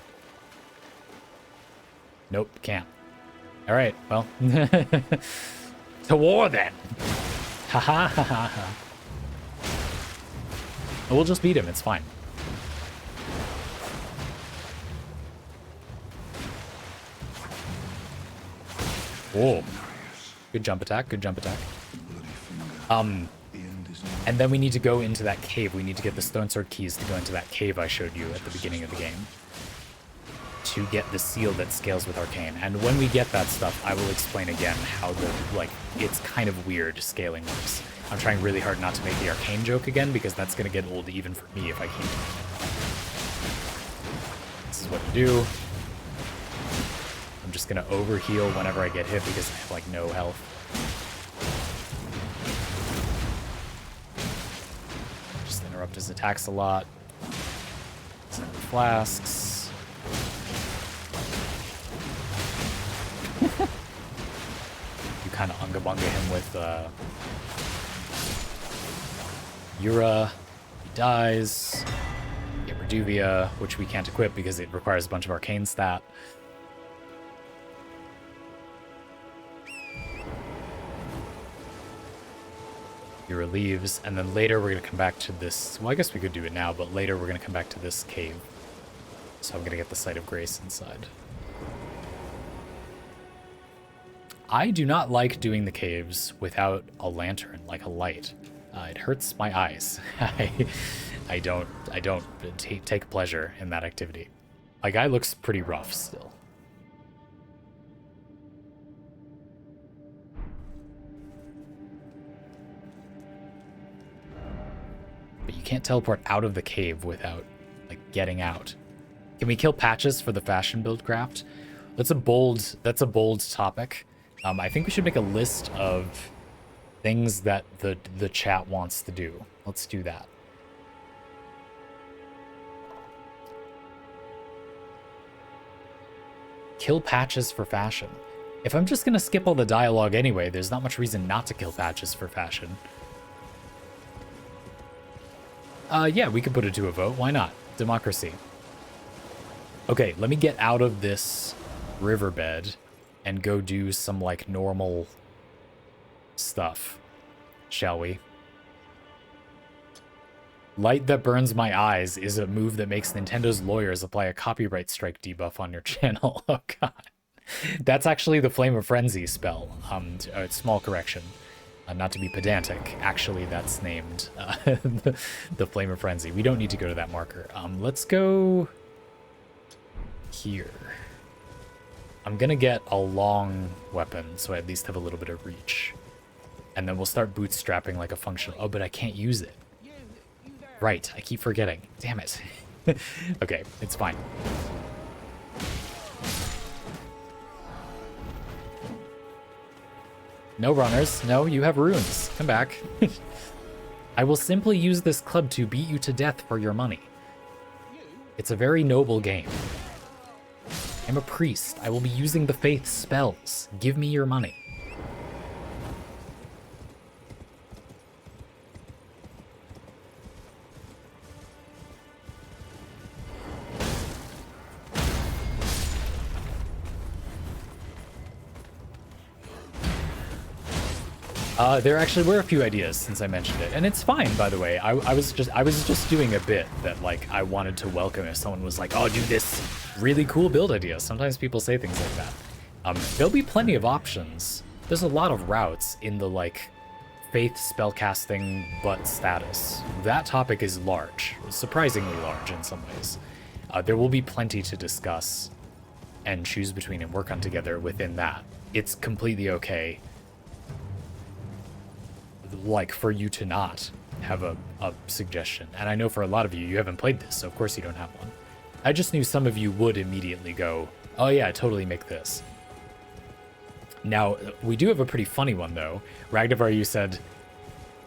Nope, can't. Alright, well. To war, then! Ha ha ha ha ha. We'll just beat him, it's fine. Whoa. Good jump attack, good jump attack. And then we need to go into that cave. We need to get the Stone Sword keys to go into that cave I showed you at the beginning of the game, to get the seal that scales with arcane. And when we get that stuff, I will explain again how it's kind of weird scaling works. I'm trying really hard not to make the arcane joke again, because that's going to get old even for me if I keep doing it. This is what to do. I'm just going to overheal whenever I get hit because I have like no health. Just interrupt his attacks a lot. Send the flasks. You kind of unga bunga him with Yura. He dies. Get Reduvia, which we can't equip because it requires a bunch of arcane stat. Yura leaves, and then later we're going to come back to this. Well, I guess we could do it now, but later we're going to come back to this cave. So I'm going to get the Sight of Grace inside. I do not like doing the caves without a lantern, like a light. It hurts my eyes. I don't take pleasure in that activity. My guy looks pretty rough still. But you can't teleport out of the cave without, like, getting out. Can we kill Patches for the fashion build craft? That's a bold topic. I think we should make a list of things that the chat wants to do. Let's do that. Kill Patches for fashion. If I'm just gonna skip all the dialogue anyway, there's not much reason not to kill Patches for fashion. Yeah, we could put it to a vote. Why not? Democracy. Okay, let me get out of this riverbed and go do some, like, normal stuff, shall we? Light that burns my eyes is a move that makes Nintendo's lawyers apply a copyright strike debuff on your channel. Oh, God. That's actually the Flame of Frenzy spell. Small correction. Not to be pedantic, actually that's named the Flame of Frenzy. We don't need to go to that marker. Let's go here. I'm gonna get a long weapon, so I at least have a little bit of reach. And then we'll start bootstrapping like a functional... Oh, but I can't use it. Right, I keep forgetting. Damn it. Okay, it's fine. No runners. No, you have runes. Come back. I will simply use this club to beat you to death for your money. It's a very noble game. I'm a priest. I will be using the faith spells. Give me your money. There actually were a few ideas since I mentioned it, and it's fine, by the way. I was just doing a bit that like I wanted to welcome if someone was like, "Oh, do this really cool build idea." Sometimes people say things like that. There'll be plenty of options. There's a lot of routes in the like faith spellcasting but status. That topic is large, surprisingly large in some ways. There will be plenty to discuss and choose between and work on together within that. It's completely okay, like, for you to not have a suggestion. And I know for a lot of you, you haven't played this, so of course you don't have one. I just knew some of you would immediately go, oh yeah, totally make this. Now, we do have a pretty funny one, though. Ragnavar, you said,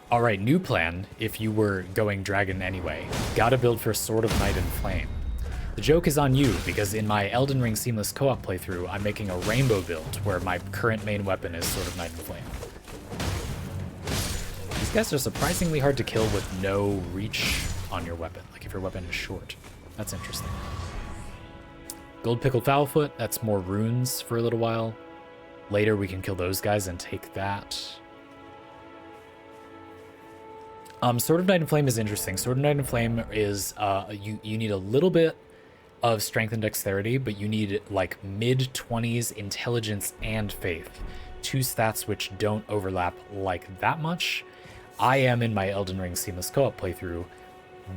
all right, new plan, if you were going dragon anyway. Gotta build for Sword of Night and Flame. The joke is on you, because in my Elden Ring Seamless Co-op playthrough, I'm making a rainbow build, where my current main weapon is Sword of Night and Flame. These guys are surprisingly hard to kill with no reach on your weapon, like if your weapon is short. That's interesting. Gold Pickled Foulfoot, that's more runes for a little while. Later we can kill those guys and take that. Sword of Night and Flame is interesting. Sword of Night and Flame is, you need a little bit of strength and dexterity, but you need like mid-20s intelligence and faith. Two stats which don't overlap like that much. I am, in my Elden Ring Seamless Co-op playthrough,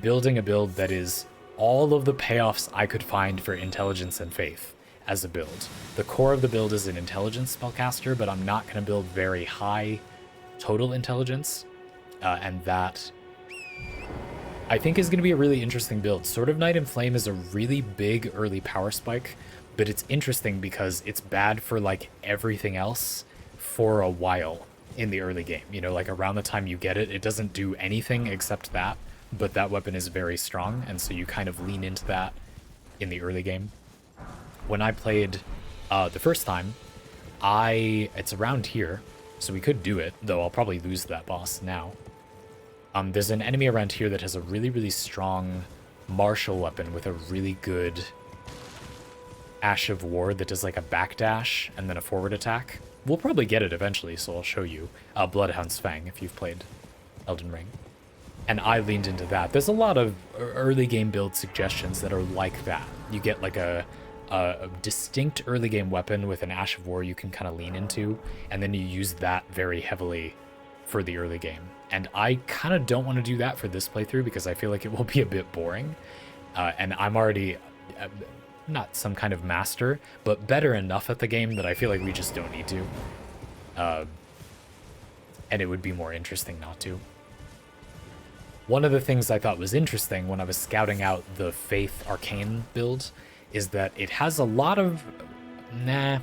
building a build that is all of the payoffs I could find for intelligence and faith as a build. The core of the build is an intelligence spellcaster, but I'm not going to build very high total intelligence, and that I think is going to be a really interesting build. Sword of Night and Flame is a really big early power spike, but it's interesting because it's bad for like everything else for a while in the early game. You know, like around the time you get it, it doesn't do anything except that, but that weapon is very strong, and so you kind of lean into that in the early game. When I played the first time, it's around here, so we could do it, though I'll probably lose that boss now. There's an enemy around here that has a really, really strong martial weapon with a really good Ash of War that does like a backdash and then a forward attack. We'll probably get it eventually, so I'll show you. Bloodhound's Fang, if you've played Elden Ring. And I leaned into that. There's a lot of early game build suggestions that are like that. You get like a distinct early game weapon with an Ash of War you can kind of lean into, and then you use that very heavily for the early game. And I kind of don't want to do that for this playthrough because I feel like it will be a bit boring. And I'm already not some kind of master, but better enough at the game that I feel like we just don't need to. And it would be more interesting not to. One of the things I thought was interesting when I was scouting out the Faith Arcane build is that it has a lot of... I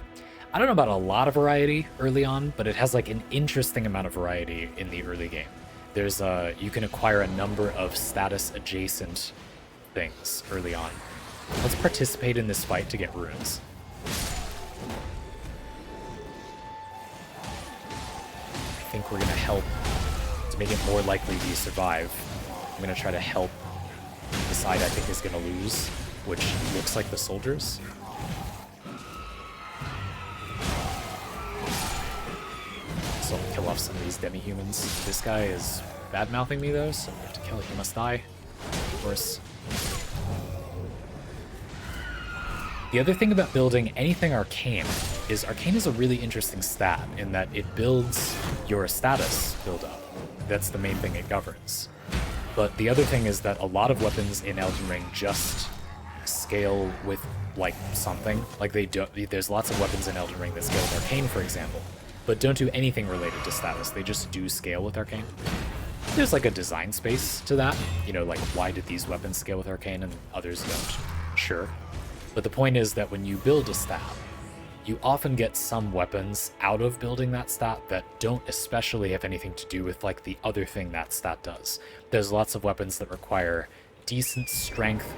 don't know about a lot of variety early on, but it has like an interesting amount of variety in the early game. There's you can acquire a number of status adjacent things early on. Let's participate in this fight to get runes. I think we're gonna help to make it more likely you survive. I'm gonna try to help the side I think is gonna lose, which looks like the soldiers. So I'll kill off some of these demi-humans. This guy is bad-mouthing me though, so we have to kill him. He must die, of course. The other thing about building anything arcane is arcane is a really interesting stat in that it builds your status build-up. That's the main thing it governs. But the other thing is that a lot of weapons in Elden Ring just scale with like something. Like there's lots of weapons in Elden Ring that scale with arcane, for example, but don't do anything related to status. They just do scale with arcane. There's like a design space to that. You know, like why did these weapons scale with arcane and others don't? Sure. But the point is that when you build a stat, you often get some weapons out of building that stat that don't especially have anything to do with like the other thing that stat does. There's lots of weapons that require decent strength,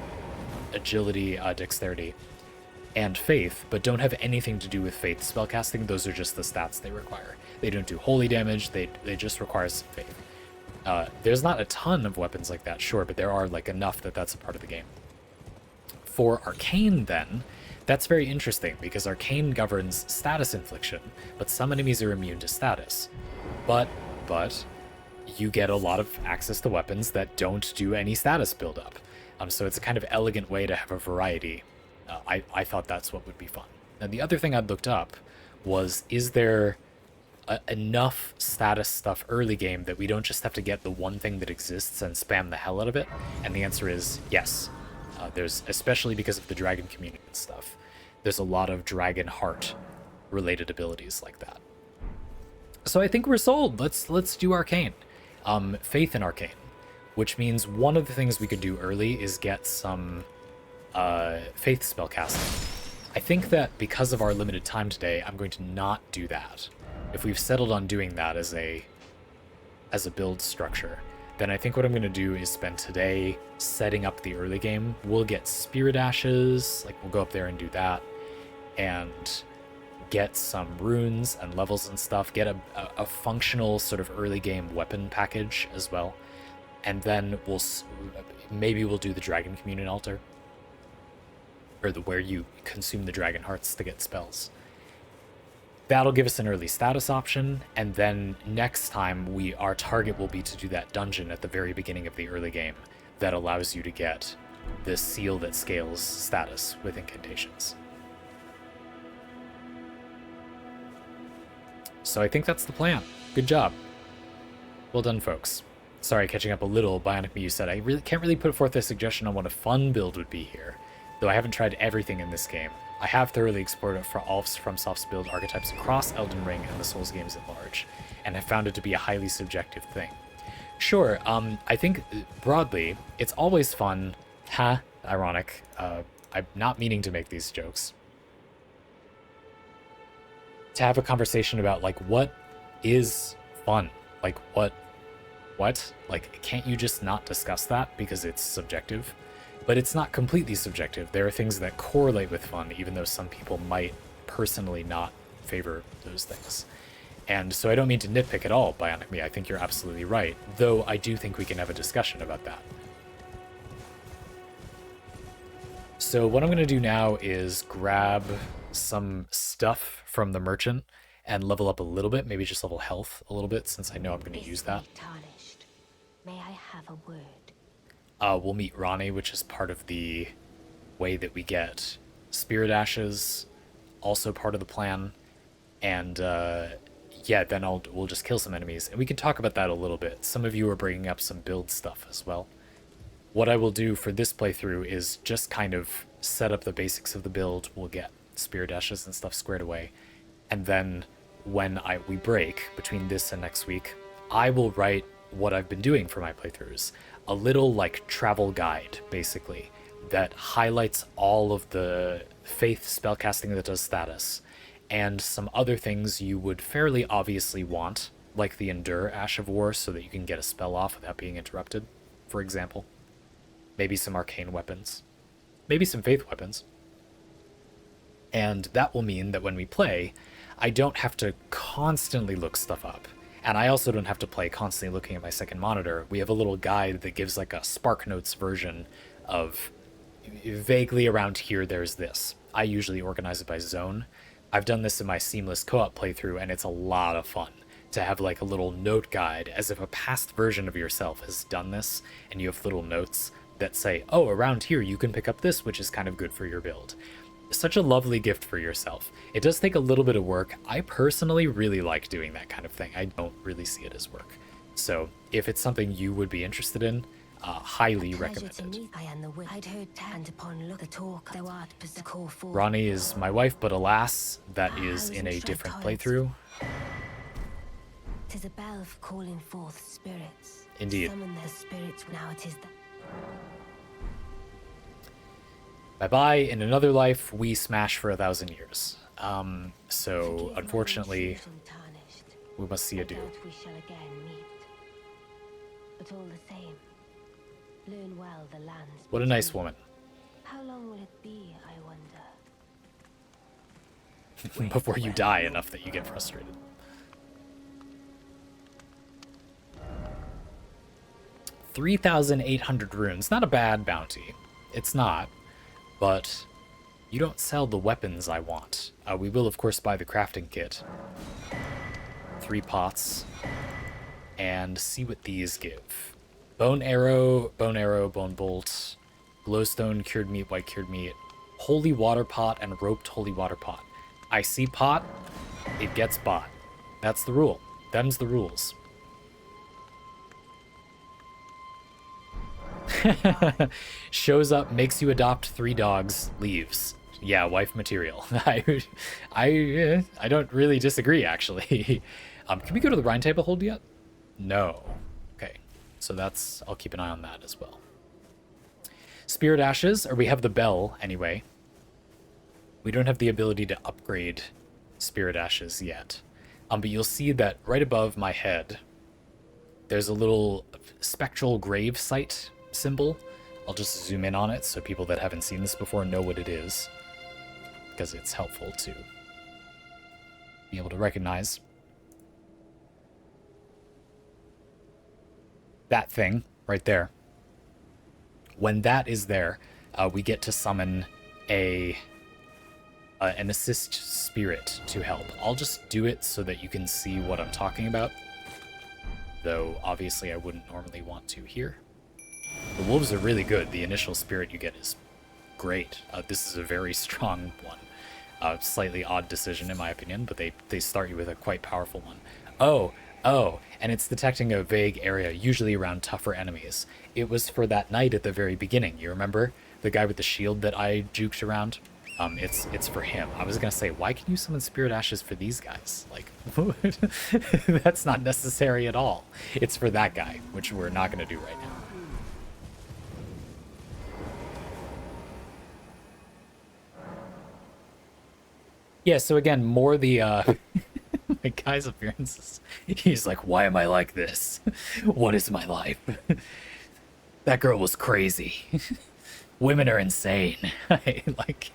agility, dexterity, and Faith, but don't have anything to do with Faith spellcasting. Those are just the stats they require. They don't do holy damage, they just require some Faith. There's not a ton of weapons like that, sure, but there are like enough that that's a part of the game. For Arcane, then, that's very interesting, because Arcane governs status infliction, but some enemies are immune to status. But you get a lot of access to weapons that don't do any status buildup. So it's a kind of elegant way to have a variety. I thought that's what would be fun. Now, the other thing I'd looked up was, is there enough status stuff early game that we don't just have to get the one thing that exists and spam the hell out of it? And the answer is yes. There's, especially because of the dragon community and stuff, there's a lot of dragon heart related abilities like that. So I think we're sold. Let's do Arcane. Faith in Arcane, which means one of the things we could do early is get some Faith spellcasting. I think that because of our limited time today, I'm going to not do that. If we've settled on doing that as a build structure, then I think what I'm going to do is spend today setting up the early game. We'll get Spirit Ashes, like we'll go up there and do that, and get some runes and levels and stuff, get a functional sort of early game weapon package as well, and then maybe we'll do the Dragon Communion Altar, or where you consume the dragon hearts to get spells. That'll give us an early status option, and then next time our target will be to do that dungeon at the very beginning of the early game that allows you to get the seal that scales status with incantations. So I think that's the plan. Good job. Well done, folks. Sorry, catching up a little. Bionic Me, you said, I can't really put forth a suggestion on what a fun build would be here, though I haven't tried everything in this game. I have thoroughly explored it for all FromSoft's build archetypes across Elden Ring and the Souls games at large, and have found it to be a highly subjective thing. Sure, I think broadly, it's always fun. Ironic. I'm not meaning to make these jokes. To have a conversation about, like, what is fun? Like, what? Like, can't you just not discuss that because it's subjective? But it's not completely subjective. There are things that correlate with fun, even though some people might personally not favor those things. And so I don't mean to nitpick at all, Bionic Me. I think you're absolutely right, though I do think we can have a discussion about that. So what I'm going to do now is grab some stuff from the merchant and level up a little bit, maybe just level health a little bit, since I know I'm going to use that. Tarnished. May I have a word? We'll meet Ronnie, which is part of the way that we get Spirit Ashes, also part of the plan. And yeah, then we'll just kill some enemies. And we can talk about that a little bit. Some of you are bringing up some build stuff as well. What I will do for this playthrough is just kind of set up the basics of the build. We'll get Spirit Ashes and stuff squared away. And then when we break between this and next week, I will write what I've been doing for my playthroughs. A little like travel guide, basically, that highlights all of the Faith spellcasting that does status, and some other things you would fairly obviously want, like the Endure Ash of War, so that you can get a spell off without being interrupted, for example. Maybe some arcane weapons. Maybe some Faith weapons. And that will mean that when we play, I don't have to constantly look stuff up. And I also don't have to play constantly looking at my second monitor. We have a little guide that gives like a SparkNotes version of vaguely around here there's this. I usually organize it by zone. I've done this in my seamless co-op playthrough, and it's a lot of fun to have like a little note guide, as if a past version of yourself has done this, and you have little notes that say, oh, around here you can pick up this, which is kind of good for your build. Such a lovely gift for yourself. It does take a little bit of work. I personally really like doing that kind of thing. I don't really see it as work. So if it's something you would be interested in, highly recommend it. Ronnie is my wife, but alas, that is in a different playthrough. 'Tis a bell for calling forth spirits. Indeed. Summon the spirits now it is the... Bye-bye. In another life, we smash for 1,000 years. So, unfortunately, we must see adieu. We shall again meet. But all the same, learn well the lands. What a nice woman. How long will it be, I wonder? before you die enough that you get frustrated. 3,800 runes. Not a bad bounty. It's not. But you don't sell the weapons I want. We will, of course, buy the crafting kit. 3 pots. And see what these give. Bone arrow, bone bolt, glowstone, cured meat, white cured meat, holy water pot, and roped holy water pot. I see pot, it gets bought. That's the rule. Them's the rules. Shows up, makes you adopt 3 dogs, leaves. Yeah, wife material. I don't really disagree, actually. Can we go to the Rhine table hold yet? No. Okay, so that's, I'll keep an eye on that as well. Spirit ashes, or we have the bell anyway. We don't have the ability to upgrade spirit ashes yet. But you'll see that right above my head, there's a little spectral grave site symbol. I'll just zoom in on it so people that haven't seen this before know what it is, because it's helpful to be able to recognize. That thing right there. When that is there, we get to summon an assist spirit to help. I'll just do it so that you can see what I'm talking about, though obviously I wouldn't normally want to here. The wolves are really good. The initial spirit you get is great. This is a very strong one. Slightly odd decision in my opinion, but they start you with a quite powerful one. Oh, and it's detecting a vague area, usually around tougher enemies. It was for that knight at the very beginning. You remember? The guy with the shield that I juked around? It's for him. I was gonna say, why can you summon spirit ashes for these guys? Like, that's not necessary at all. It's for that guy, which we're not gonna do right now. Yeah, so again, more the, my guy's appearances. He's like, why am I like this? What is my life? That girl was crazy. Women are insane. Like,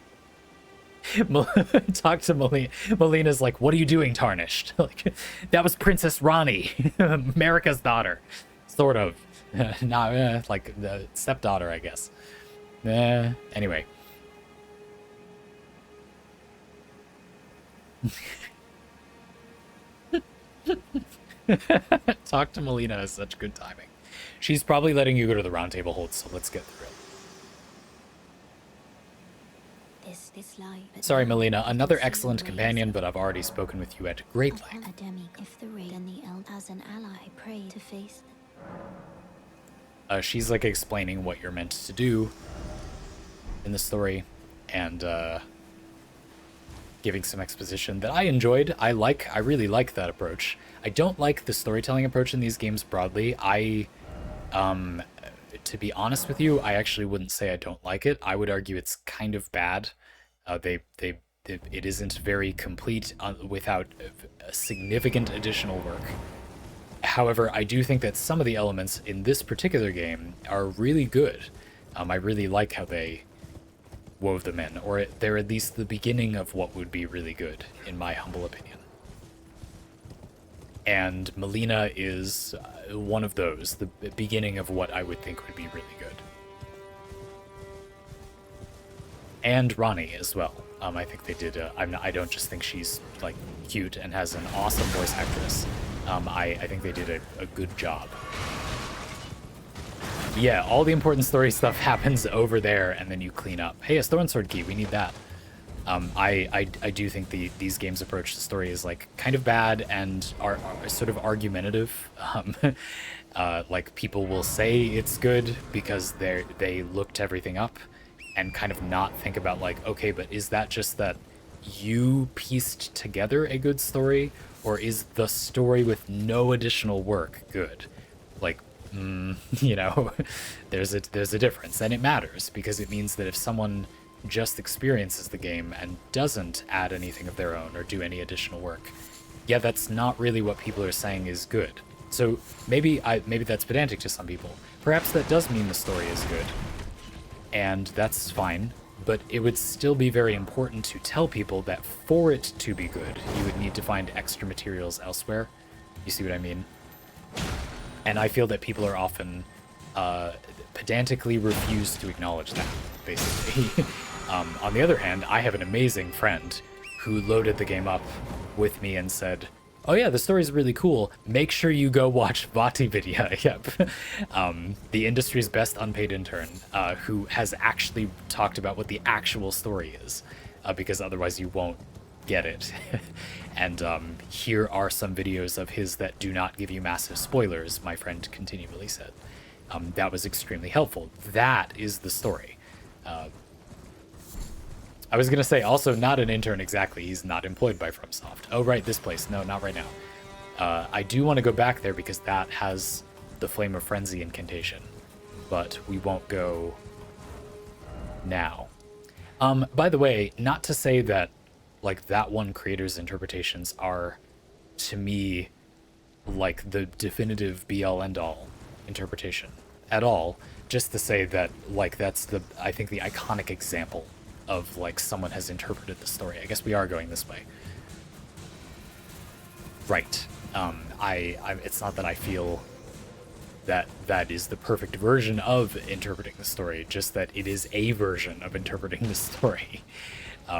talk to Melina. Melina's like, what are you doing, Tarnished? Like, that was Princess Rani, America's daughter. Sort of. Not, like, the stepdaughter, I guess. Anyway. Talk to Melina is such good timing. She's probably letting you go to the round table hold, so let's get through it. This light, Sorry, Melina, another excellent companion, but I've already spoken with you at great length. If the raid and the elder as an ally pray to face She's like explaining what you're meant to do in the story, and giving some exposition that I enjoyed. I really like that approach. I don't like the storytelling approach in these games broadly. To be honest with you, I actually wouldn't say I don't like it. I would argue it's kind of bad. It isn't very complete without significant additional work. However, I do think that some of the elements in this particular game are really good. I really like how they wove them in, or they're at least the beginning of what would be really good, in my humble opinion. And Melina is one of those, the beginning of what I would think would be really good. And Rani as well. I think they did. I don't just think she's like cute and has an awesome voice actress. I think they did a good job. Yeah, all the important story stuff happens over there, and then you clean up. Hey, a Thorn Sword key, we need that. I do think these games' approach to story is like kind of bad and are sort of argumentative. Like people will say it's good because they looked everything up, and kind of not think about like, okay, but is that just that you pieced together a good story, or is the story with no additional work good? Like, you know, there's a difference, and it matters because it means that if someone just experiences the game and doesn't add anything of their own or do any additional work, yeah, that's not really what people are saying is good. So maybe that's pedantic to some people. Perhaps that does mean the story is good, and that's fine. but it would still be very important to tell people that for it to be good, you would need to find extra materials elsewhere. You see what I mean? And I feel that people are often pedantically refuse to acknowledge that, basically. On the other hand, I have an amazing friend who loaded the game up with me and said, oh yeah, the story's really cool. Make sure you go watch Vati Vidya. Yep. The industry's best unpaid intern, who has actually talked about what the actual story is, because otherwise you won't get it. And here are some videos of his that do not give you massive spoilers, my friend continually said. That was extremely helpful. That is the story. I was going to say, also not an intern exactly. He's not employed by FromSoft. Oh, right, this place. No, not right now. I do want to go back there because that has the Flame of Frenzy incantation. But we won't go now. By the way, not to say that like that one creator's interpretations are, to me, like the definitive be-all end-all interpretation at all. Just to say that like that's the, I think, the iconic example of like someone has interpreted the story. I guess we are going this way. Right. It's not that I feel that that is the perfect version of interpreting the story, just that it is a version of interpreting the story,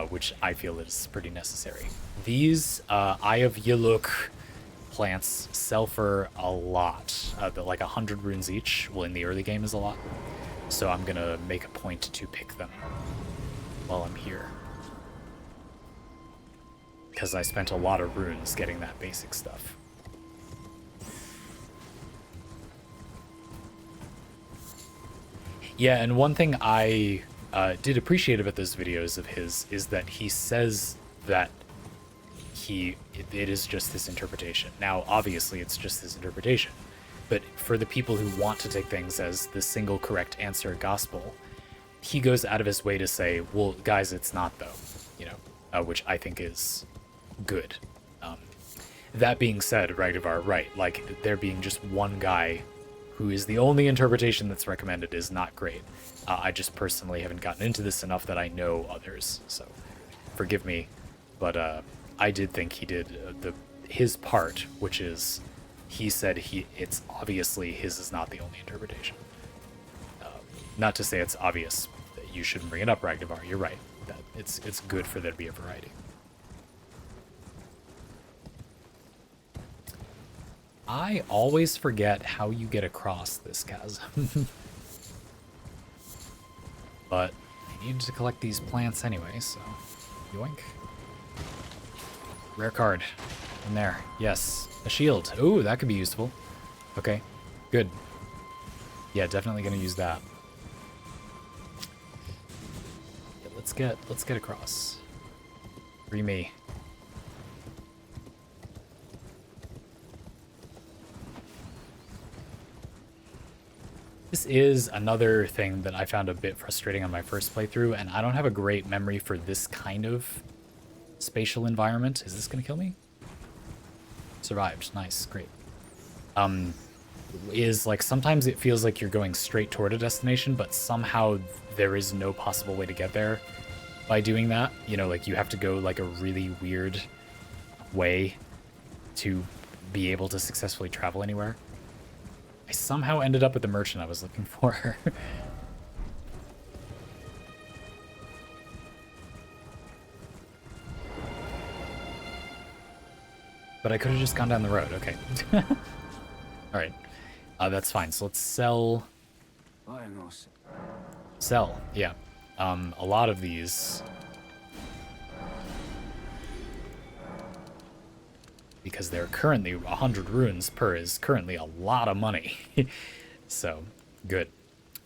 which I feel is pretty necessary. These Eye of Yiluk plants sell for a lot, like 100 runes each. Well, in the early game is a lot. So I'm gonna make a point to pick them while I'm here, because I spent a lot of runes getting that basic stuff. Yeah, and one thing I did appreciate about those videos of his is that he says that it is just his interpretation. Now, obviously, it's just his interpretation, but for the people who want to take things as the single correct answer gospel, he goes out of his way to say, well, guys, it's not, though, you know, which I think is good. That being said, Ragdavar, right, like, there being just one guy who is the only interpretation that's recommended is not great. I just personally haven't gotten into this enough that I know others, so forgive me, but I did think he did his part, which is he said it's obviously his is not the only interpretation. Not to say it's obvious that you shouldn't bring it up, Ragdavar. You're right. That it's good for there to be a variety. I always forget how you get across this chasm. But I needed to collect these plants anyway, so yoink. Rare card. In there. Yes. A shield. Ooh, that could be useful. Okay. Good. Yeah, definitely gonna use that. Yeah, let's get across. Free me. This is another thing that I found a bit frustrating on my first playthrough, and I don't have a great memory for this kind of spatial environment. Is this gonna kill me? Survived. Nice. Great. Is like sometimes it feels like you're going straight toward a destination, but somehow there is no possible way to get there by doing that. You know, like you have to go like a really weird way to be able to successfully travel anywhere. I somehow ended up at the merchant I was looking for. But I could have just gone down the road. Okay. Alright. That's fine. So let's sell. Sell. Yeah. A lot of these. Because they're currently 100 runes per is currently a lot of money. So, good.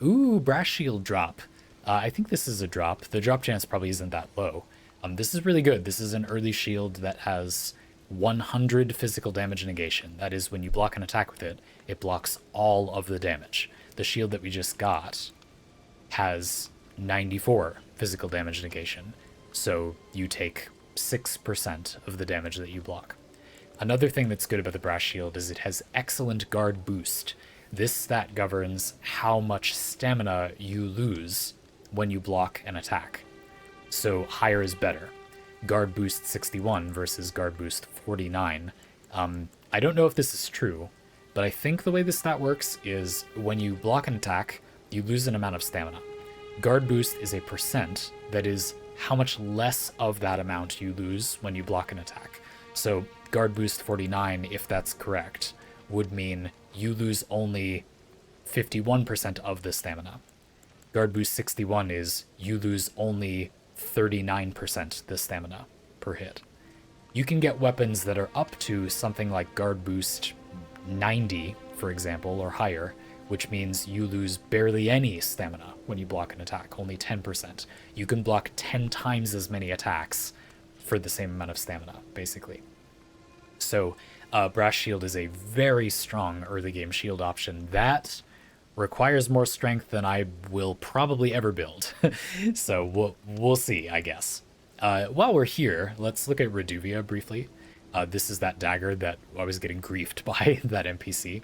Ooh, brass shield drop. I think this is a drop. The drop chance probably isn't that low. This is really good. This is an early shield that has 100 physical damage negation. That is, when you block an attack with it, it blocks all of the damage. The shield that we just got has 94 physical damage negation. So you take 6% of the damage that you block. Another thing that's good about the brass shield is it has excellent guard boost. This stat governs how much stamina you lose when you block an attack. So higher is better. Guard boost 61 versus guard boost 49. I don't know if this is true, but I think the way this stat works is when you block an attack, you lose an amount of stamina. Guard boost is a percent, that is how much less of that amount you lose when you block an attack. So guard boost 49, if that's correct, would mean you lose only 51% of the stamina. Guard boost 61 is you lose only 39% the stamina per hit. You can get weapons that are up to something like guard boost 90, for example, or higher, which means you lose barely any stamina when you block an attack, only 10%. You can block 10 times as many attacks for the same amount of stamina, basically. So Brass Shield is a very strong early game shield option that requires more strength than I will probably ever build. So we'll see, I guess. While we're here, let's look at Reduvia briefly. This is that dagger that I was getting griefed by, that NPC.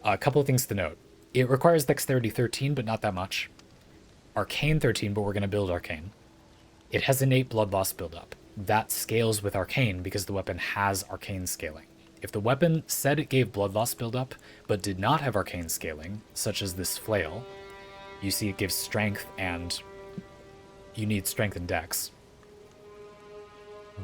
A couple of things to note. It requires Dexterity 13, but not that much. Arcane 13, but we're going to build Arcane. It has innate Blood Loss buildup. That scales with Arcane because the weapon has Arcane scaling. If the weapon said it gave Blood Loss buildup, but did not have Arcane scaling, such as this flail, you see it gives strength and you need strength and dex,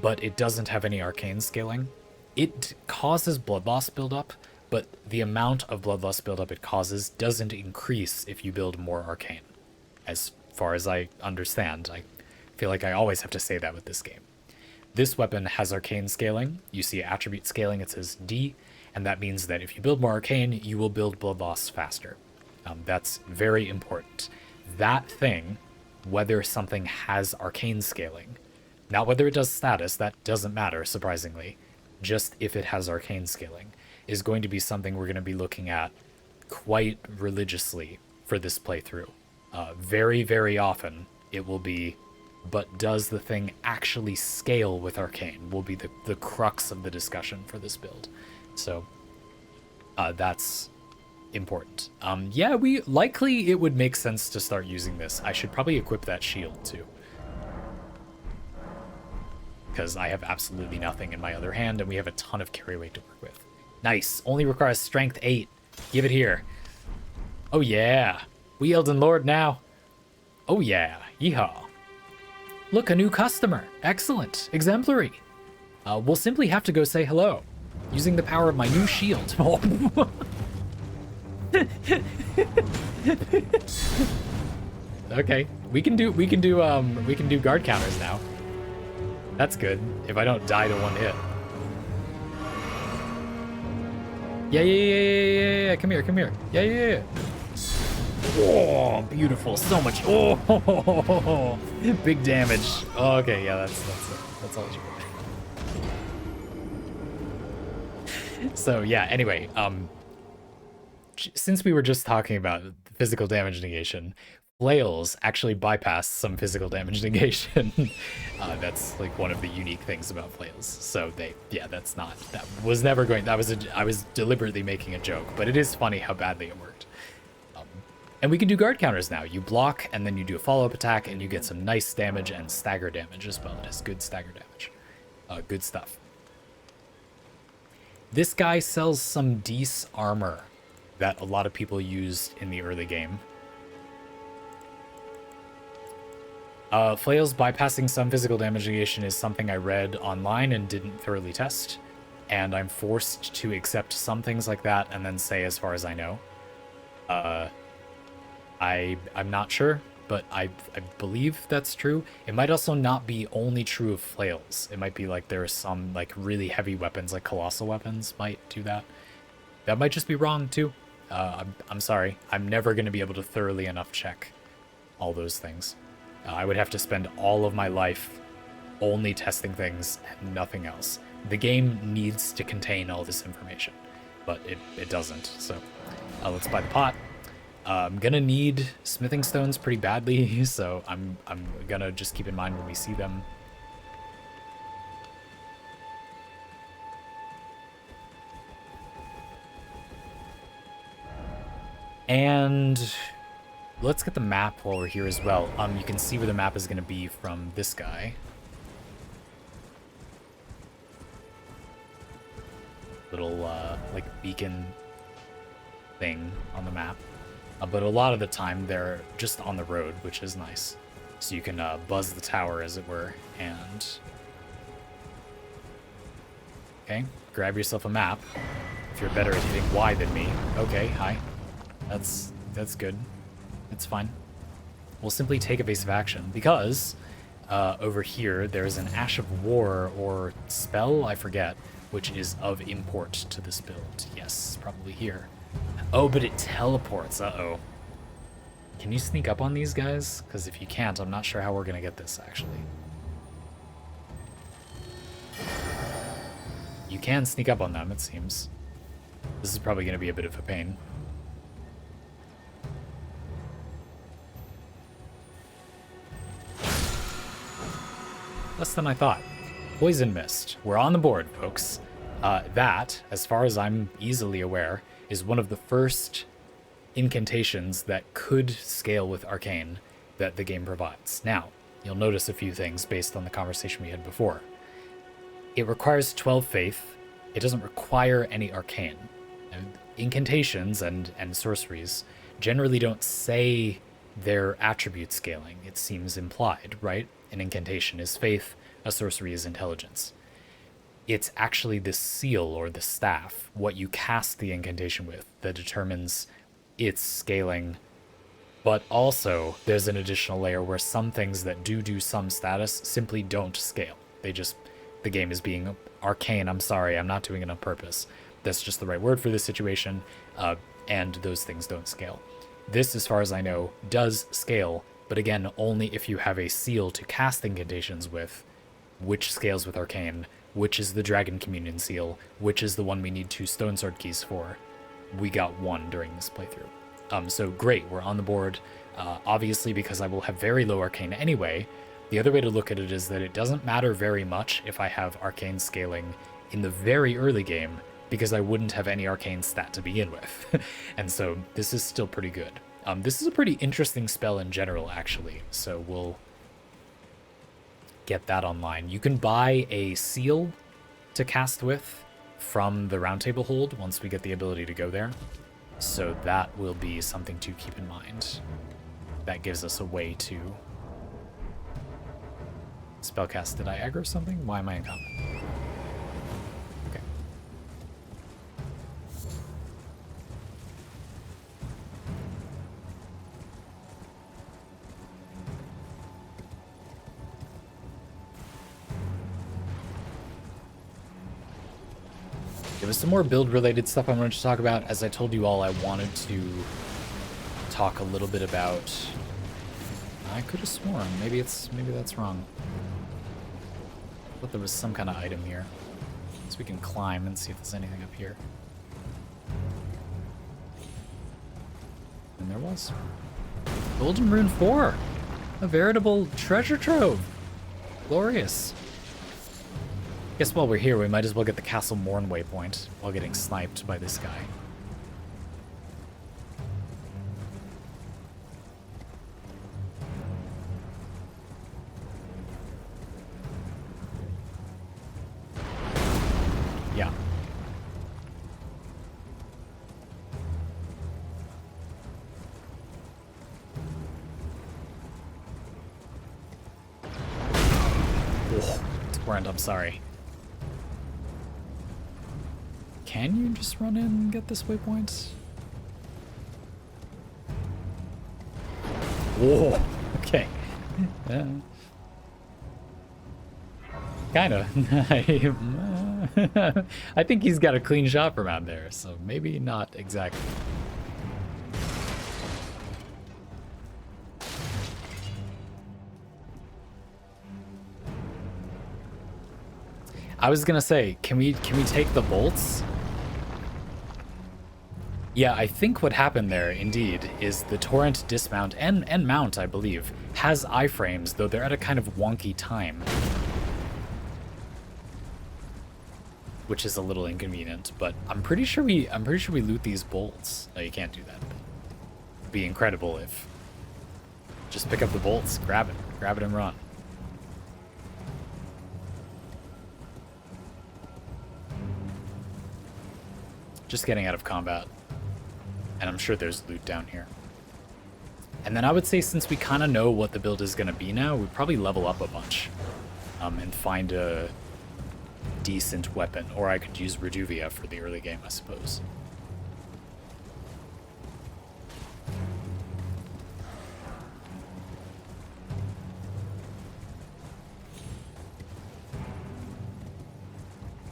but it doesn't have any Arcane scaling, it causes Blood Loss buildup, but the amount of Blood Loss buildup it causes doesn't increase if you build more Arcane. As far as I understand, I feel like I always have to say that with this game. This weapon has Arcane scaling. You see attribute scaling, it says D, and that means that if you build more Arcane, you will build Blood Loss faster. That's very important. That thing, whether something has Arcane scaling, not whether it does status, that doesn't matter, surprisingly, just if it has Arcane scaling, is going to be something we're going to be looking at quite religiously for this playthrough. Very, very often, it will be, but does the thing actually scale with Arcane, will be the crux of the discussion for this build. So that's important. Yeah, likely it would make sense to start using this. I should probably equip that shield too, because I have absolutely nothing in my other hand and we have a ton of carry weight to work with. Nice. Only requires strength 8. Give it here. Oh yeah. We Elden Lord now. Oh yeah. Yeehaw. Look, a new customer. Excellent. Exemplary. We'll simply have to go say hello using the power of my new shield. Okay. We can do guard counters now. That's good. If I don't die to one hit. Yeah. Come here. Yeah. Oh, beautiful. So much. Oh, big damage. Oh, okay, yeah, that's all you want. So yeah. Anyway, since we were just talking about physical damage negation, flails actually bypass some physical damage negation. That's like one of the unique things about flails. So that was never going. I was deliberately making a joke, but it is funny how badly it worked. And we can do guard counters now. You block and then you do a follow-up attack and you get some nice damage and stagger damage as well. It has good stagger damage. Good stuff. This guy sells some Dees armor that a lot of people used in the early game. Flails bypassing some physical damage negation is something I read online and didn't thoroughly test, and I'm forced to accept some things like that and then say as far as I know. I'm not sure, but I believe that's true. It might also not be only true of flails. It might be like there are some like really heavy weapons, like colossal weapons might do that. That might just be wrong too. I'm sorry. I'm never going to be able to thoroughly enough check all those things. I would have to spend all of my life only testing things and nothing else. The game needs to contain all this information, but it doesn't. So let's buy the pot. I'm gonna need smithing stones pretty badly, so I'm gonna just keep in mind when we see them. And let's get the map while we're here as well. You can see where the map is going to be from this guy. Little, like, beacon thing on the map. But a lot of the time, they're just on the road, which is nice. So you can buzz the tower, as it were, and... Okay, grab yourself a map. If you're better at hitting Y than me. Okay, hi. That's good. It's fine. We'll simply take evasive action, because over here, there's an Ash of War, or spell, I forget, which is of import to this build. Yes, probably here. Oh, but it teleports. Uh-oh. Can you sneak up on these guys? Because if you can't, I'm not sure how we're going to get this, actually. You can sneak up on them, it seems. This is probably going to be a bit of a pain. Less than I thought. Poison Mist. We're on the board, folks. That, as far as I'm easily aware, is one of the first incantations that could scale with Arcane that the game provides. Now, you'll notice a few things based on the conversation we had before. It requires 12 faith. It doesn't require any Arcane. Incantations and sorceries generally don't say their attribute scaling. It seems implied, right? An incantation is faith, a sorcery is intelligence. It's actually the seal or the staff, what you cast the incantation with, that determines its scaling. But also, there's an additional layer where some things that do some status simply don't scale. The game is being arcane. I'm sorry, I'm not doing it on purpose. That's just the right word for this situation, and those things don't scale. This, as far as I know, does scale, but again, only if you have a seal to cast incantations with, which scales with Arcane, which is the Dragon Communion seal, which is the one we need 2 Stone Sword keys for. We got 1 during this playthrough. So great, we're on the board. Obviously, because I will have very low Arcane anyway, the other way to look at it is that it doesn't matter very much if I have Arcane scaling in the very early game, because I wouldn't have any Arcane stat to begin with. And so this is still pretty good. This is a pretty interesting spell in general, actually, so we'll get that online. You can buy a seal to cast with from the Roundtable Hold once we get the ability to go there, so that will be something to keep in mind. That gives us a way to spellcast. Did I aggro something? Why am I in combat? Okay. There was some more build-related stuff I wanted to talk about. As I told you all, I wanted to talk a little bit about... I could have sworn. Maybe that's wrong. I thought there was some kind of item here. So we can climb and see if there's anything up here. And there was. Golden Rune 4! A veritable treasure trove! Glorious. Guess while we're here, we might as well get the Castle Morn waypoint while getting sniped by this guy. Yeah. Oh, Torrent, I'm sorry. Can you just run in and get this waypoint? Whoa, okay. Kinda. I think he's got a clean shot from out there, so maybe not exactly. I was gonna say, can we take the bolts? Yeah, I think what happened there, indeed, is the Torrent dismount and mount, I believe, has iframes, though they're at a kind of wonky time. Which is a little inconvenient, but I'm pretty sure we loot these bolts. No, you can't do that. It'd be incredible if Just pick up the bolts, grab it and run. Just getting out of combat. And I'm sure there's loot down here. And then I would say, since we kind of know what the build is going to be now, we'd probably level up a bunch. And find a decent weapon. Or I could use Reduvia for the early game, I suppose.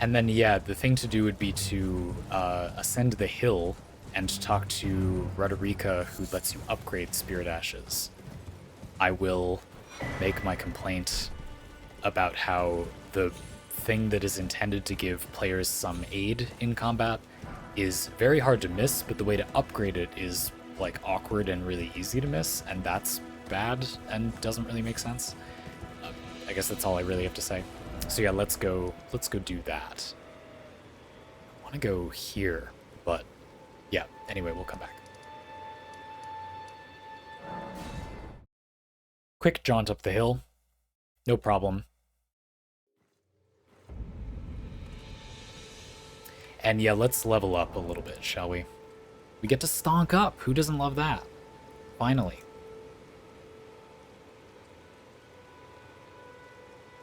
And then, yeah, the thing to do would be to ascend the hill and talk to Roderica, who lets you upgrade Spirit Ashes. I will make my complaint about how the thing that is intended to give players some aid in combat is very hard to miss, but the way to upgrade it is, like, awkward and really easy to miss, and that's bad and doesn't really make sense. I guess that's all I really have to say. So yeah, let's go do that. I want to go here, but yeah, anyway, we'll come back. Quick jaunt up the hill. No problem. And yeah, let's level up a little bit, shall we? We get to stonk up. Who doesn't love that? Finally.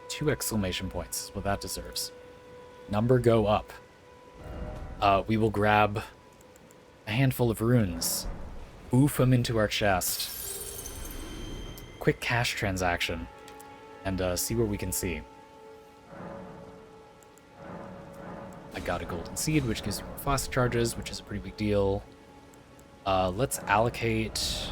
2 exclamation points is what that deserves. Number go up. We will grab a handful of runes. Oof them into our chest. Quick cash transaction. And see what we can see. I got a golden seed, which gives you more flask charges, which is a pretty big deal. Let's allocate...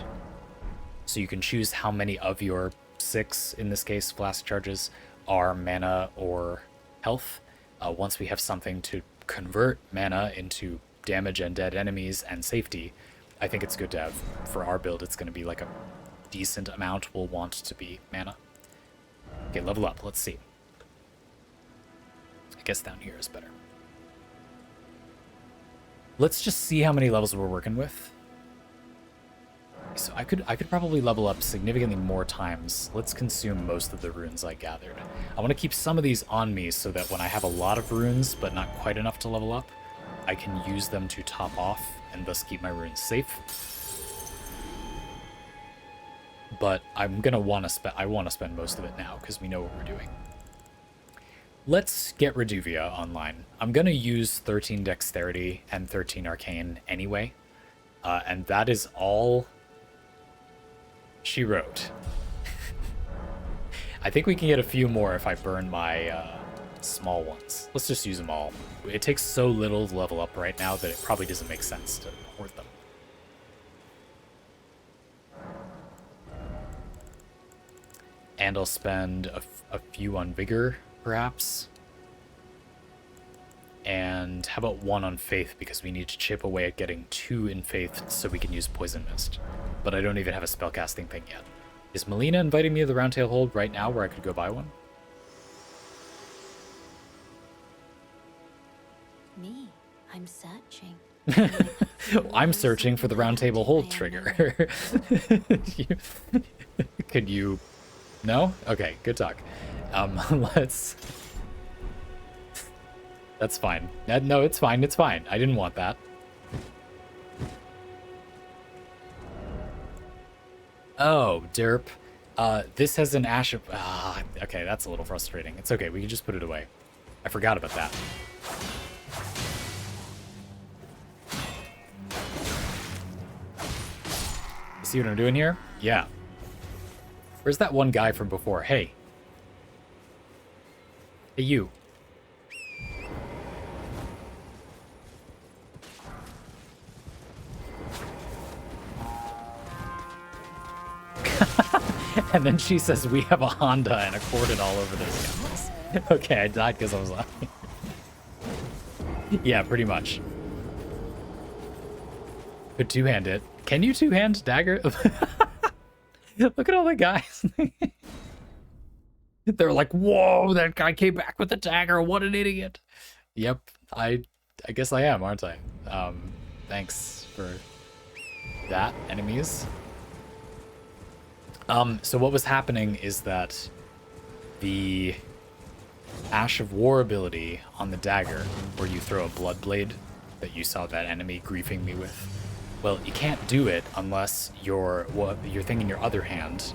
So you can choose how many of your 6, in this case, flask charges, are mana or health. Once we have something to convert mana into damage and dead enemies and safety, I think it's good to have, for our build, it's going to be like a decent amount we'll want to be mana. Okay, level up. Let's see. I guess down here is better. Let's just see how many levels we're working with. So I could probably level up significantly more times. Let's consume most of the runes I gathered. I want to keep some of these on me so that when I have a lot of runes, but not quite enough to level up, I can use them to top off and thus keep my runes safe. But I'm gonna want to spend most of it now because we know what we're doing. Let's get Reduvia online. I'm gonna use 13 Dexterity and 13 Arcane anyway, and that is all she wrote. I think we can get a few more if I burn my small ones. Let's just use them all. It takes so little to level up right now that it probably doesn't make sense to hoard them. And I'll spend a few on Vigor, perhaps. And how about 1 on Faith, because we need to chip away at getting 2 in Faith so we can use Poison Mist. But I don't even have a spellcasting thing yet. Is Melina inviting me to the Roundtail Hold right now where I could go buy one? Me? I'm searching. I'm searching for the Roundtable Hold trigger. Could you... No? Okay, good talk. Let's... That's fine. No, it's fine, it's fine. I didn't want that. Oh, derp. This has an ash of... okay, that's a little frustrating. It's okay, we can just put it away. I forgot about that. You see what I'm doing here? Yeah. Where's that one guy from before? Hey. Hey, you. And then she says, we have a Honda and a cordon all over this campus. Okay, I died because I was laughing. Yeah, pretty much. Could two-hand it. Can you two-hand dagger? Look at all the guys. They're like, whoa, that guy came back with a dagger. What an idiot. Yep, I guess I am, aren't I? Thanks for that, enemies. So what was happening is that the Ash of War ability on the dagger, where you throw a blood blade that you saw that enemy griefing me with, well, you can't do it unless your thing in your other hand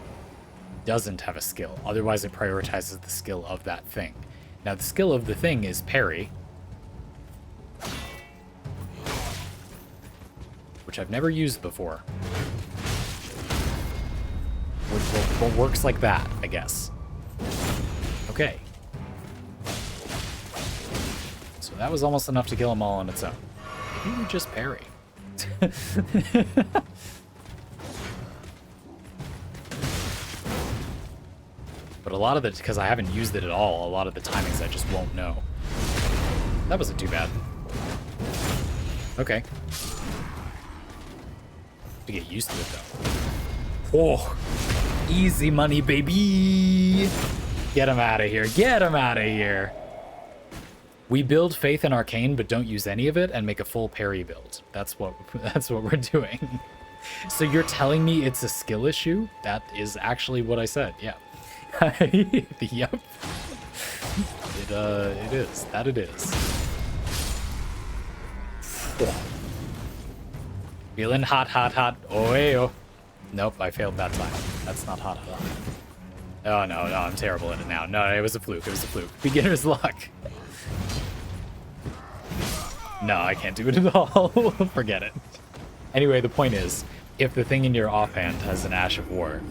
doesn't have a skill. Otherwise, it prioritizes the skill of that thing. Now, the skill of the thing is parry, which I've never used before. What works like that, I guess. Okay. So that was almost enough to kill them all on its own. Maybe we just parry. But a lot of it, because I haven't used it at all, a lot of the timings I just won't know. That wasn't too bad. Okay. To get used to it, though. Oh, easy money, baby. Get him out of here. Get him out of here. We build faith in arcane, but don't use any of it, and make a full parry build. That's what we're doing. So you're telling me it's a skill issue? That is actually what I said. Yeah. Yep. It is. That it is. Feeling hot, hot, hot. Oh, hey, oh. Nope, I failed that time. That's not hot, hot. Oh, no, I'm terrible at it now. No, it was a fluke. It was a fluke. Beginner's luck. No, I can't do it at all. Forget it. Anyway, the point is, if the thing in your offhand has an Ash of War,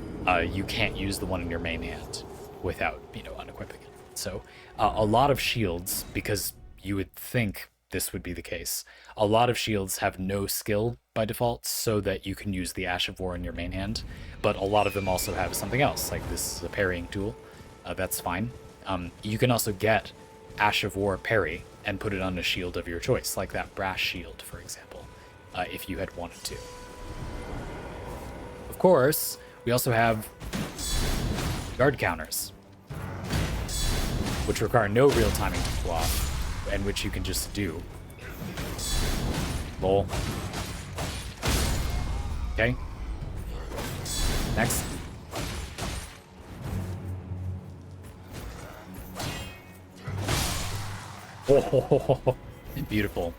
you can't use the one in your main hand without, unequipping it. So, a lot of shields, because you would think this would be the case, a lot of shields have no skill by default, so that you can use the Ash of War in your main hand, but a lot of them also have something else, like this is a parrying tool. That's fine. You can also get Ash of War parry and put it on a shield of your choice, like that brass shield, for example, if you had wanted to. Of course, we also have guard counters, which require no real timing to pull off, and which you can just do. Lol. Okay. Next. Oh, beautiful.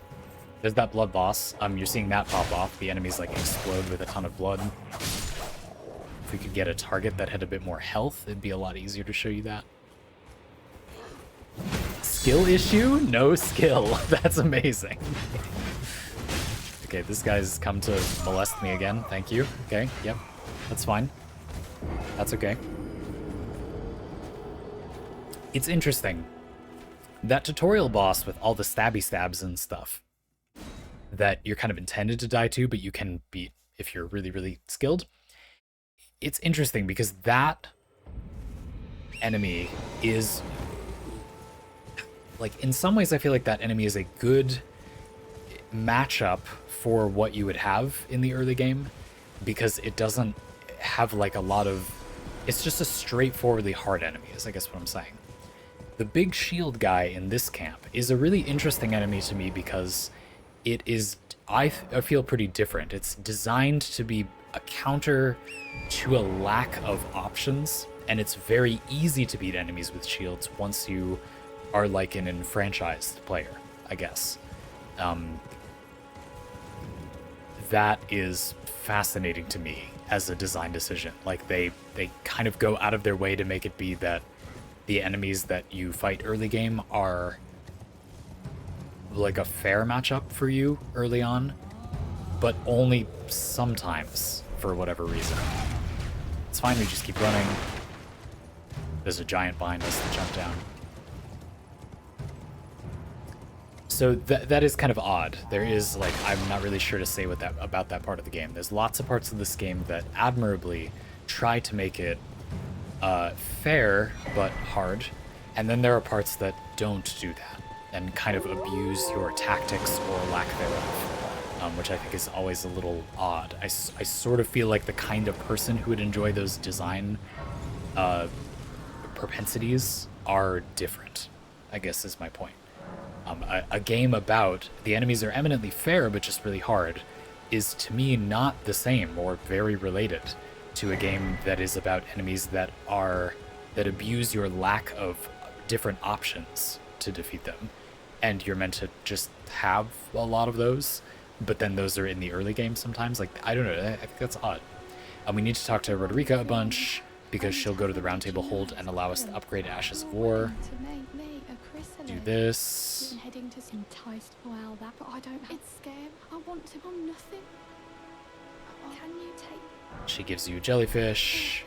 There's that blood boss. You're seeing that pop off. The enemies like explode with a ton of blood. If we could get a target that had a bit more health, it'd be a lot easier to show you that. Skill issue? No skill. That's amazing. Okay, this guy's come to molest me again. Thank you. Okay, yep. That's fine. That's okay. It's interesting. That tutorial boss with all the stabby stabs and stuff that you're kind of intended to die to, but you can beat if you're really, really skilled. It's interesting because that enemy is, like, in some ways I feel like that enemy is a good matchup for what you would have in the early game, because it doesn't have like a lot of, it's just a straightforwardly hard enemy is I guess what I'm saying. The big shield guy in this camp is a really interesting enemy to me because it is, I feel pretty different. It's designed to be a counter to a lack of options, and it's very easy to beat enemies with shields once you are like an enfranchised player, I guess. That is fascinating to me as a design decision. Like they kind of go out of their way to make it be that the enemies that you fight early game are like a fair matchup for you early on, but only sometimes for whatever reason. It's fine, we just keep running. There's a giant behind us to jump down. So that is kind of odd. There is, like, I'm not really sure to say what about that part of the game. There's lots of parts of this game that admirably try to make it fair but hard, and then there are parts that don't do that and kind of abuse your tactics or lack thereof, which I think is always a little odd. I sort of feel like the kind of person who would enjoy those design propensities are different, I guess is my point. A game about the enemies are eminently fair but just really hard is to me not the same or very related to a game that is about enemies that abuse your lack of different options to defeat them, and you're meant to just have a lot of those, but then those are in the early game sometimes. Like, I don't know, I think that's odd. We need to talk to Roderica a bunch, because she'll go to the round table hold and allow us to upgrade Ashes of War. Do this. Heading to enticed. Well, that, but I don't. It's scam. I want to. I'm nothing. Can you take? She gives you jellyfish,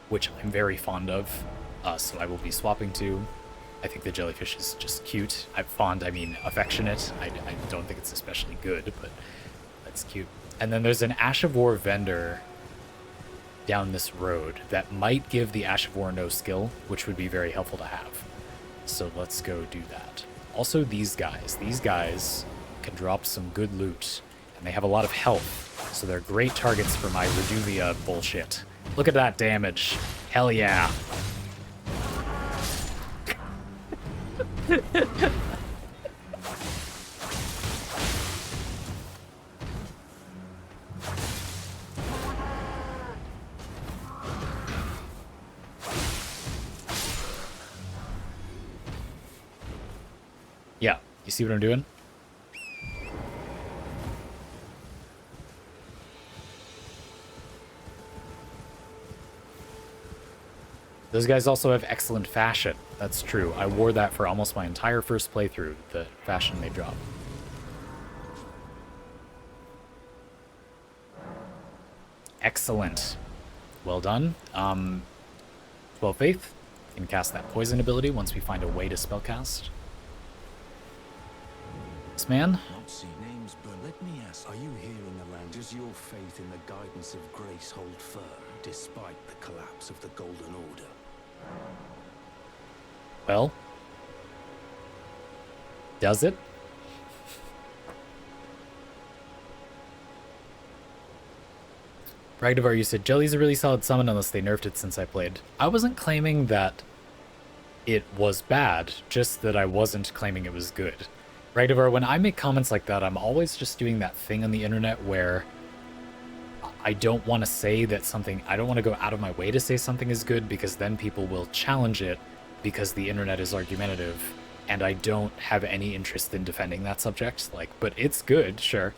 which I'm very fond of, so I will be swapping to. I think the jellyfish is just cute. I mean affectionate. I don't think it's especially good, but that's cute. And then there's an Ash of War vendor down this road that might give the Ash of War no skill, which would be very helpful to have. So let's go do that. Also, these guys can drop some good loot, and they have a lot of health, so they're great targets for my Reduvia bullshit. Look at that damage. Hell yeah. Yeah, you see what I'm doing? Those guys also have excellent fashion. That's true. I wore that for almost my entire first playthrough, the fashion they drop. Excellent. Well done. 12 Faith. You can cast that poison ability once we find a way to spellcast. This man? Not see names, but let me ask, are you hearing around? Does your faith in the guidance of grace hold firm, despite the collapse of the Golden Order? Well, does it? Ragnavar, you said Jelly's a really solid summon unless they nerfed it since I played. I wasn't claiming that it was bad, just that I wasn't claiming it was good. Ragnavar, when I make comments like that, I'm always just doing that thing on the internet where I don't want to say that something, I don't want to go out of my way to say something is good, because then people will challenge it because the internet is argumentative, and I don't have any interest in defending that subject. Like, but it's good, sure.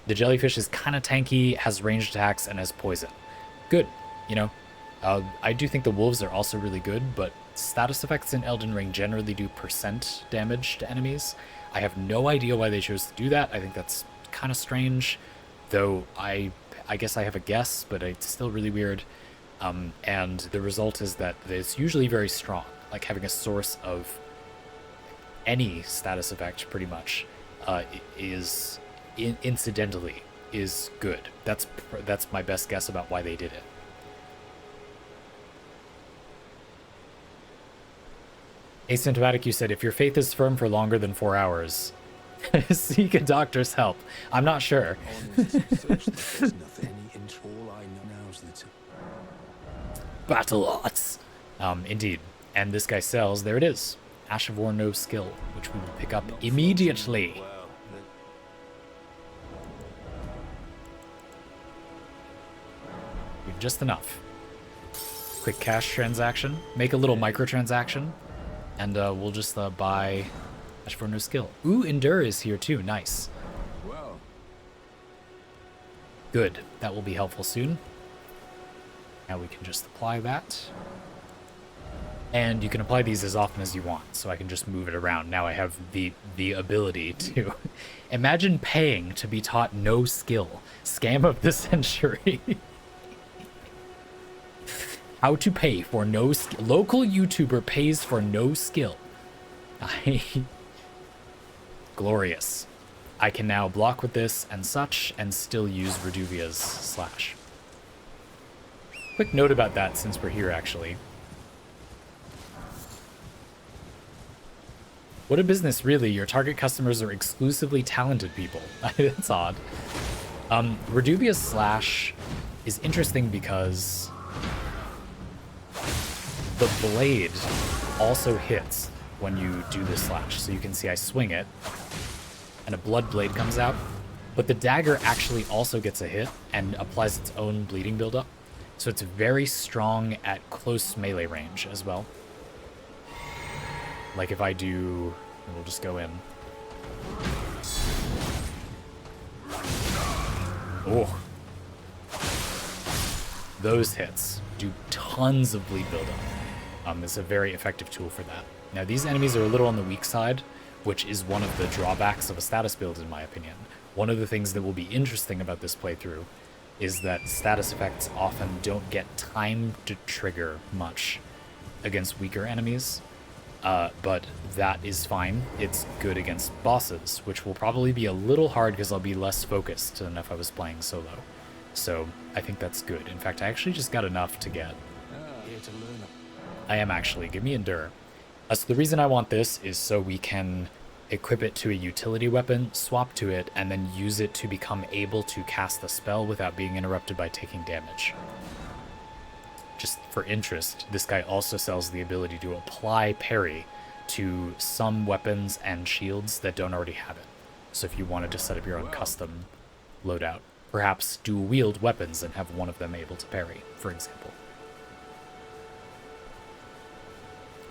The jellyfish is kind of tanky, has ranged attacks, and has poison. Good, you know. I do think the wolves are also really good, but status effects in Elden Ring generally do % damage to enemies. I have no idea why they chose to do that. I think that's kind of strange, though I guess I have a guess, but it's still really weird. And the result is that it's usually very strong, like having a source of any status effect pretty much is incidentally is good. That's my best guess about why they did it. Asymptomatic, you said, if your faith is firm for longer than 4 hours, seek a doctor's help. I'm not sure. Battle arts. Indeed. And this guy sells, there it is. Ash of War no skill, which we will pick up immediately. Just enough. Quick cash transaction. Make a little microtransaction. And we'll just buy Ash for no skill. Ooh, Endure is here too. Nice. Good. That will be helpful soon. Now we can just apply that. And you can apply these as often as you want, so I can just move it around. Now I have the ability to... Imagine paying to be taught no skill. Scam of the century. How to pay for no skill. Local YouTuber pays for no skill. Glorious. I can now block with this and such and still use Reduvia's slash. Quick note about that since we're here, actually. What a business, really. Your target customers are exclusively talented people. That's odd. Reduvia's slash is interesting because the blade also hits when you do this slash. So you can see I swing it, and a blood blade comes out. But the dagger actually also gets a hit and applies its own bleeding buildup. So it's very strong at close melee range as well. Like if I do, we'll just go in. Oh. Those hits do tons of bleed buildup. It's a very effective tool for that. Now these enemies are a little on the weak side, which is one of the drawbacks of a status build in my opinion. One of the things that will be interesting about this playthrough is that status effects often don't get time to trigger much against weaker enemies, but that is fine. It's good against bosses, which will probably be a little hard because I'll be less focused than if I was playing solo. So I think that's good. In fact, I actually just got enough to get. Here to learn. I am actually. Give me Endure. So the reason I want this is so we can equip it to a utility weapon, swap to it, and then use it to become able to cast the spell without being interrupted by taking damage. Just for interest, this guy also sells the ability to apply parry to some weapons and shields that don't already have it. So if you wanted to set up your own custom loadout, perhaps dual wield weapons and have one of them able to parry, for example,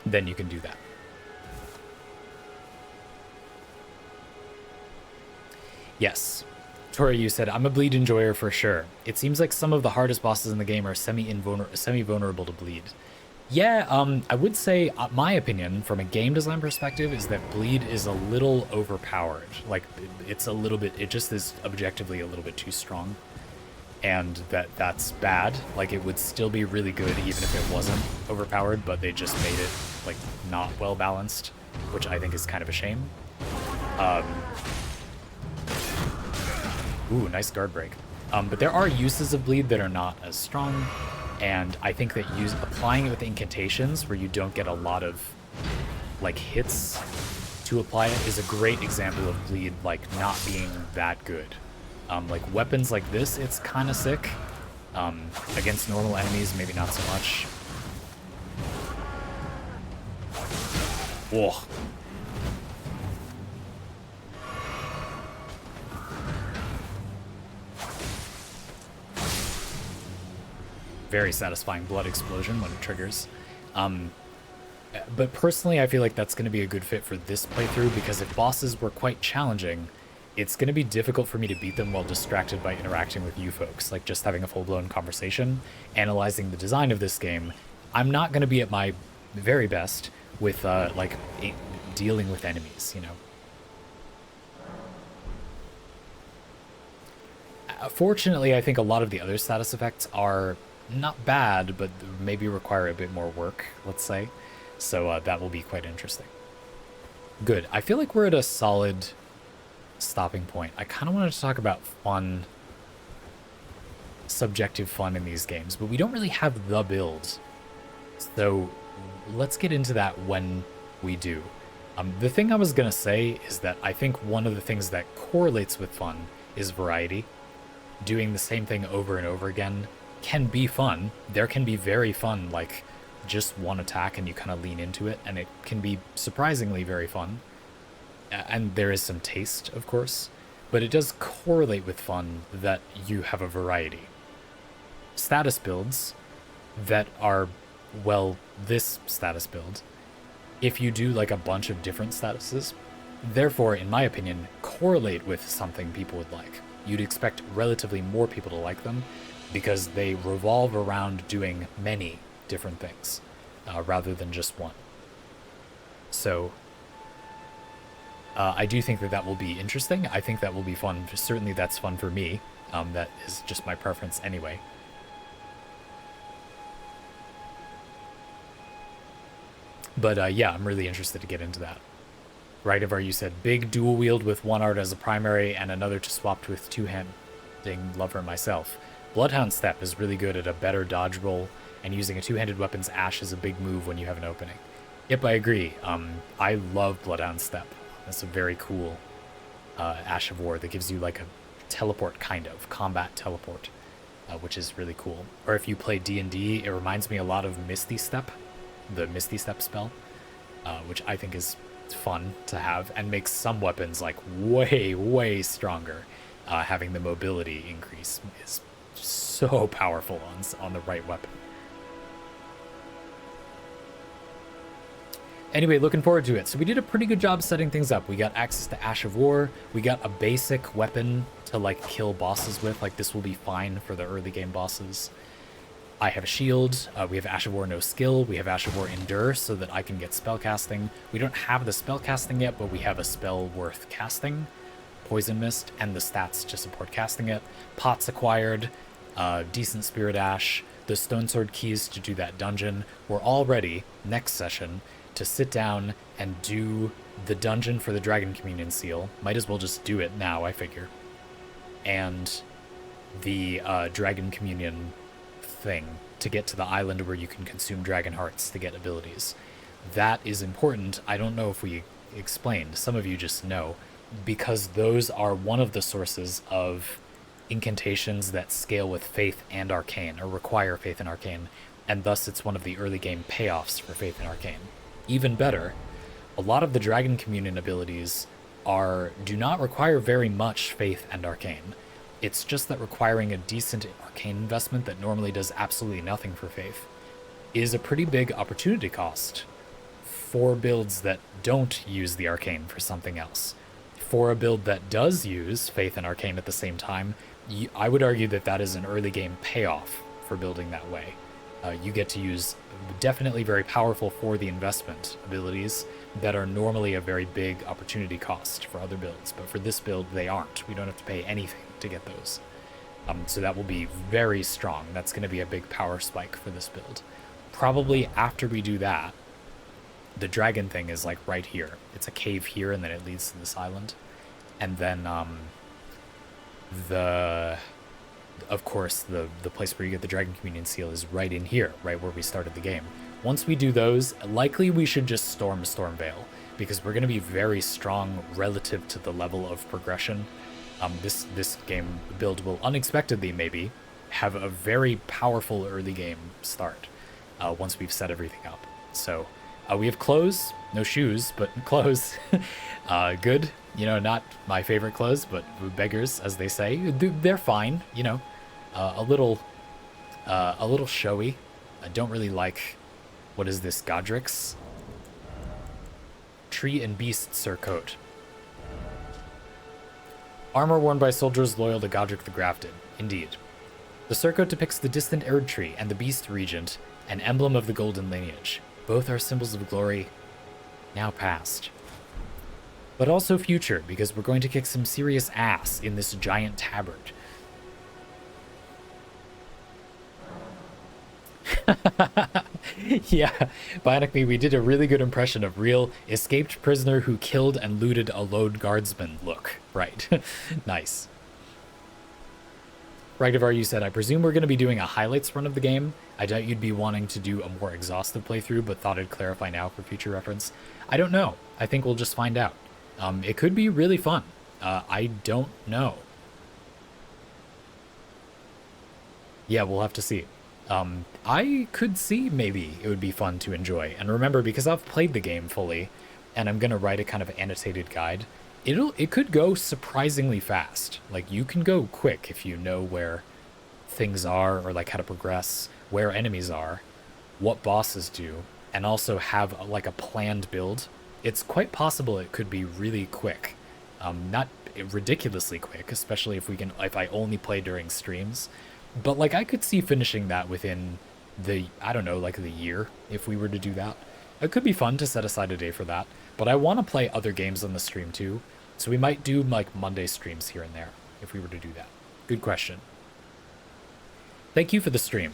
then you can do that. Yes. Tori, you said, I'm a bleed enjoyer for sure. It seems like some of the hardest bosses in the game are semi-vulnerable to bleed. Yeah, I would say, my opinion, from a game design perspective, is that bleed is a little overpowered. Like, it's a little bit, it just is objectively a little bit too strong. And that's bad. Like, it would still be really good even if it wasn't overpowered, but they just made it, like, not well balanced, which I think is kind of a shame. Ooh, nice guard break. But there are uses of bleed that are not as strong, and I think that applying it with incantations, where you don't get a lot of like hits to apply it, is a great example of bleed like not being that good. Like weapons like this, it's kind of sick. Against normal enemies, maybe not so much. Whoa. Very satisfying blood explosion when it triggers. But personally, I feel like that's going to be a good fit for this playthrough, because if bosses were quite challenging, it's going to be difficult for me to beat them while distracted by interacting with you folks, like just having a full-blown conversation, analyzing the design of this game. I'm not going to be at my very best with dealing with enemies, you know. Fortunately, I think a lot of the other status effects are not bad, but maybe require a bit more work, let's say. So that will be quite interesting. Good. I feel like we're at a solid stopping point. I kind of wanted to talk about fun, subjective fun in these games, but we don't really have the build. So let's get into that when we do. The thing I was going to say is that I think one of the things that correlates with fun is variety. Doing the same thing over and over again can be fun. There can be very fun, like just one attack and you kind of lean into it, and it can be surprisingly very fun. And there is some taste, of course, but it does correlate with fun that you have a variety. Status builds that are, well, this status build, if you do like a bunch of different statuses, therefore, in my opinion, correlate with something people would like. You'd expect relatively more people to like them because they revolve around doing many different things rather than just one. So I do think that that will be interesting. I think that will be fun. Certainly that's fun for me. That is just my preference anyway. But yeah, I'm really interested to get into that. Right, Ivar, you said big dual wield with one art as a primary and another to swap with two-handing lover myself. Bloodhound Step is really good at a better dodge roll, and using a two-handed weapon's Ash is a big move when you have an opening. Yep, I agree. I love Bloodhound Step. That's a very cool Ash of War that gives you like a teleport, kind of combat teleport, which is really cool. Or if you play D&D, it reminds me a lot of Misty Step, the Misty Step spell, which I think is fun to have and makes some weapons like way stronger. having the mobility increase is so powerful on the right weapon. Anyway, looking forward to it. So we did a pretty good job setting things up. We got access to Ash of War. We got a basic weapon to like kill bosses with. Like this will be fine for the early game bosses. I have a shield. We have Ash of War no skill. We have Ash of War endure so that I can get spell casting. We don't have the spell casting yet, but we have a spell worth casting, Poison Mist, and the stats to support casting it. Pots acquired, decent Spirit Ash, the Stone Sword keys to do that dungeon. We're all ready next session to sit down and do the dungeon for the Dragon Communion Seal. Might as well just do it now, I figure. And the Dragon Communion thing to get to the island where you can consume dragon hearts to get abilities. That is important. I don't know if we explained. Some of you just know, because those are one of the sources of incantations that scale with Faith and Arcane, or require Faith and Arcane, and thus it's one of the early game payoffs for Faith and Arcane. Even better, a lot of the Dragon Communion abilities do not require very much Faith and Arcane. It's just that requiring a decent Arcane investment that normally does absolutely nothing for Faith is a pretty big opportunity cost for builds that don't use the Arcane for something else. For a build that does use Faith and Arcane at the same time, I would argue that that is an early game payoff for building that way. You get to use definitely very powerful for the investment abilities that are normally a very big opportunity cost for other builds, but for this build they aren't. We don't have to pay anything to get those. So that will be very strong. That's going to be a big power spike for this build. Probably after we do that, the dragon thing is like right here. It's a cave here and then it leads to this island. And then of course, the place where you get the Dragon Communion Seal is right in here, right where we started the game. Once we do those, likely we should just storm Stormvale, because we're going to be very strong relative to the level of progression. This game build will unexpectedly, maybe, have a very powerful early game start once we've set everything up. So we have clothes, no shoes, but clothes. Good. You know, not my favorite clothes, but beggars, as they say. They're fine, you know. A little showy. I don't really like, what is this, Godric's? Tree and Beast surcoat. Armor worn by soldiers loyal to Godric the Grafted. Indeed. The surcoat depicts the distant Erd Tree and the Beast Regent, an emblem of the Golden Lineage. Both are symbols of glory, now past. But also future, because we're going to kick some serious ass in this giant tabard. Yeah, Bionic Me, we did a really good impression of real escaped prisoner who killed and looted a lone guardsman look. Right. Nice. Ragdavar, you said, I presume we're going to be doing a highlights run of the game. I doubt you'd be wanting to do a more exhaustive playthrough, but thought I'd clarify now for future reference. I don't know. I think we'll just find out. It could be really fun. I don't know. Yeah, we'll have to see. I could see maybe it would be fun to enjoy. And remember, because I've played the game fully, and I'm going to write a kind of annotated guide, it could go surprisingly fast. Like, you can go quick if you know where things are, or like how to progress, where enemies are, what bosses do, and also have like a planned build. It's quite possible it could be really quick. Not ridiculously quick, especially if I only play during streams. But like, I could see finishing that within I don't know, like the year, if we were to do that. It could be fun to set aside a day for that, but I want to play other games on the stream too, so we might do like Monday streams here and there, if we were to do that. Good question. Thank you for the stream.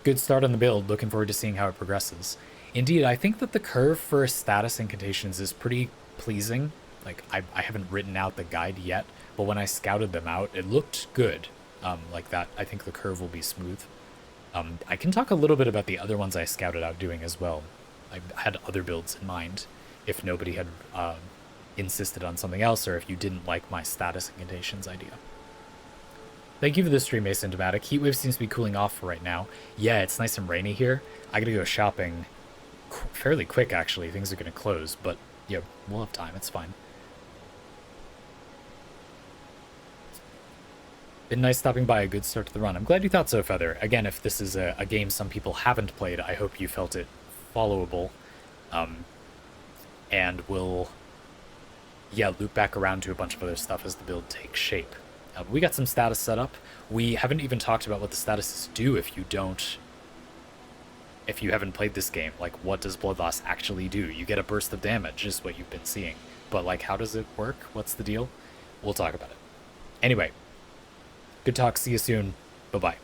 Good start on the build, looking forward to seeing how it progresses. Indeed, I think that the curve for status incantations is pretty pleasing. Like, I haven't written out the guide yet, but when I scouted them out, it looked good. Like that, I think the curve will be smooth. I can talk a little bit about the other ones I scouted out doing as well. I had other builds in mind, if nobody had insisted on something else, or if you didn't like my status incantations idea. Thank you for the stream, Asymptomatic. Heatwave seems to be cooling off for right now. Yeah, it's nice and rainy here. I gotta go shopping fairly quick, actually. Things are gonna close, but yeah, we'll have time. It's fine. Been nice stopping by. A good start to the run. I'm glad you thought so, Feather. Again, if this is a game some people haven't played, I hope you felt it followable. And we'll, yeah, loop back around to a bunch of other stuff as the build takes shape. We got some status set up. We haven't even talked about what the statuses do if you haven't played this game. Like, what does Bloodloss actually do? You get a burst of damage, is what you've been seeing. But, like, how does it work? What's the deal? We'll talk about it. Anyway, good talk. See you soon. Bye-bye.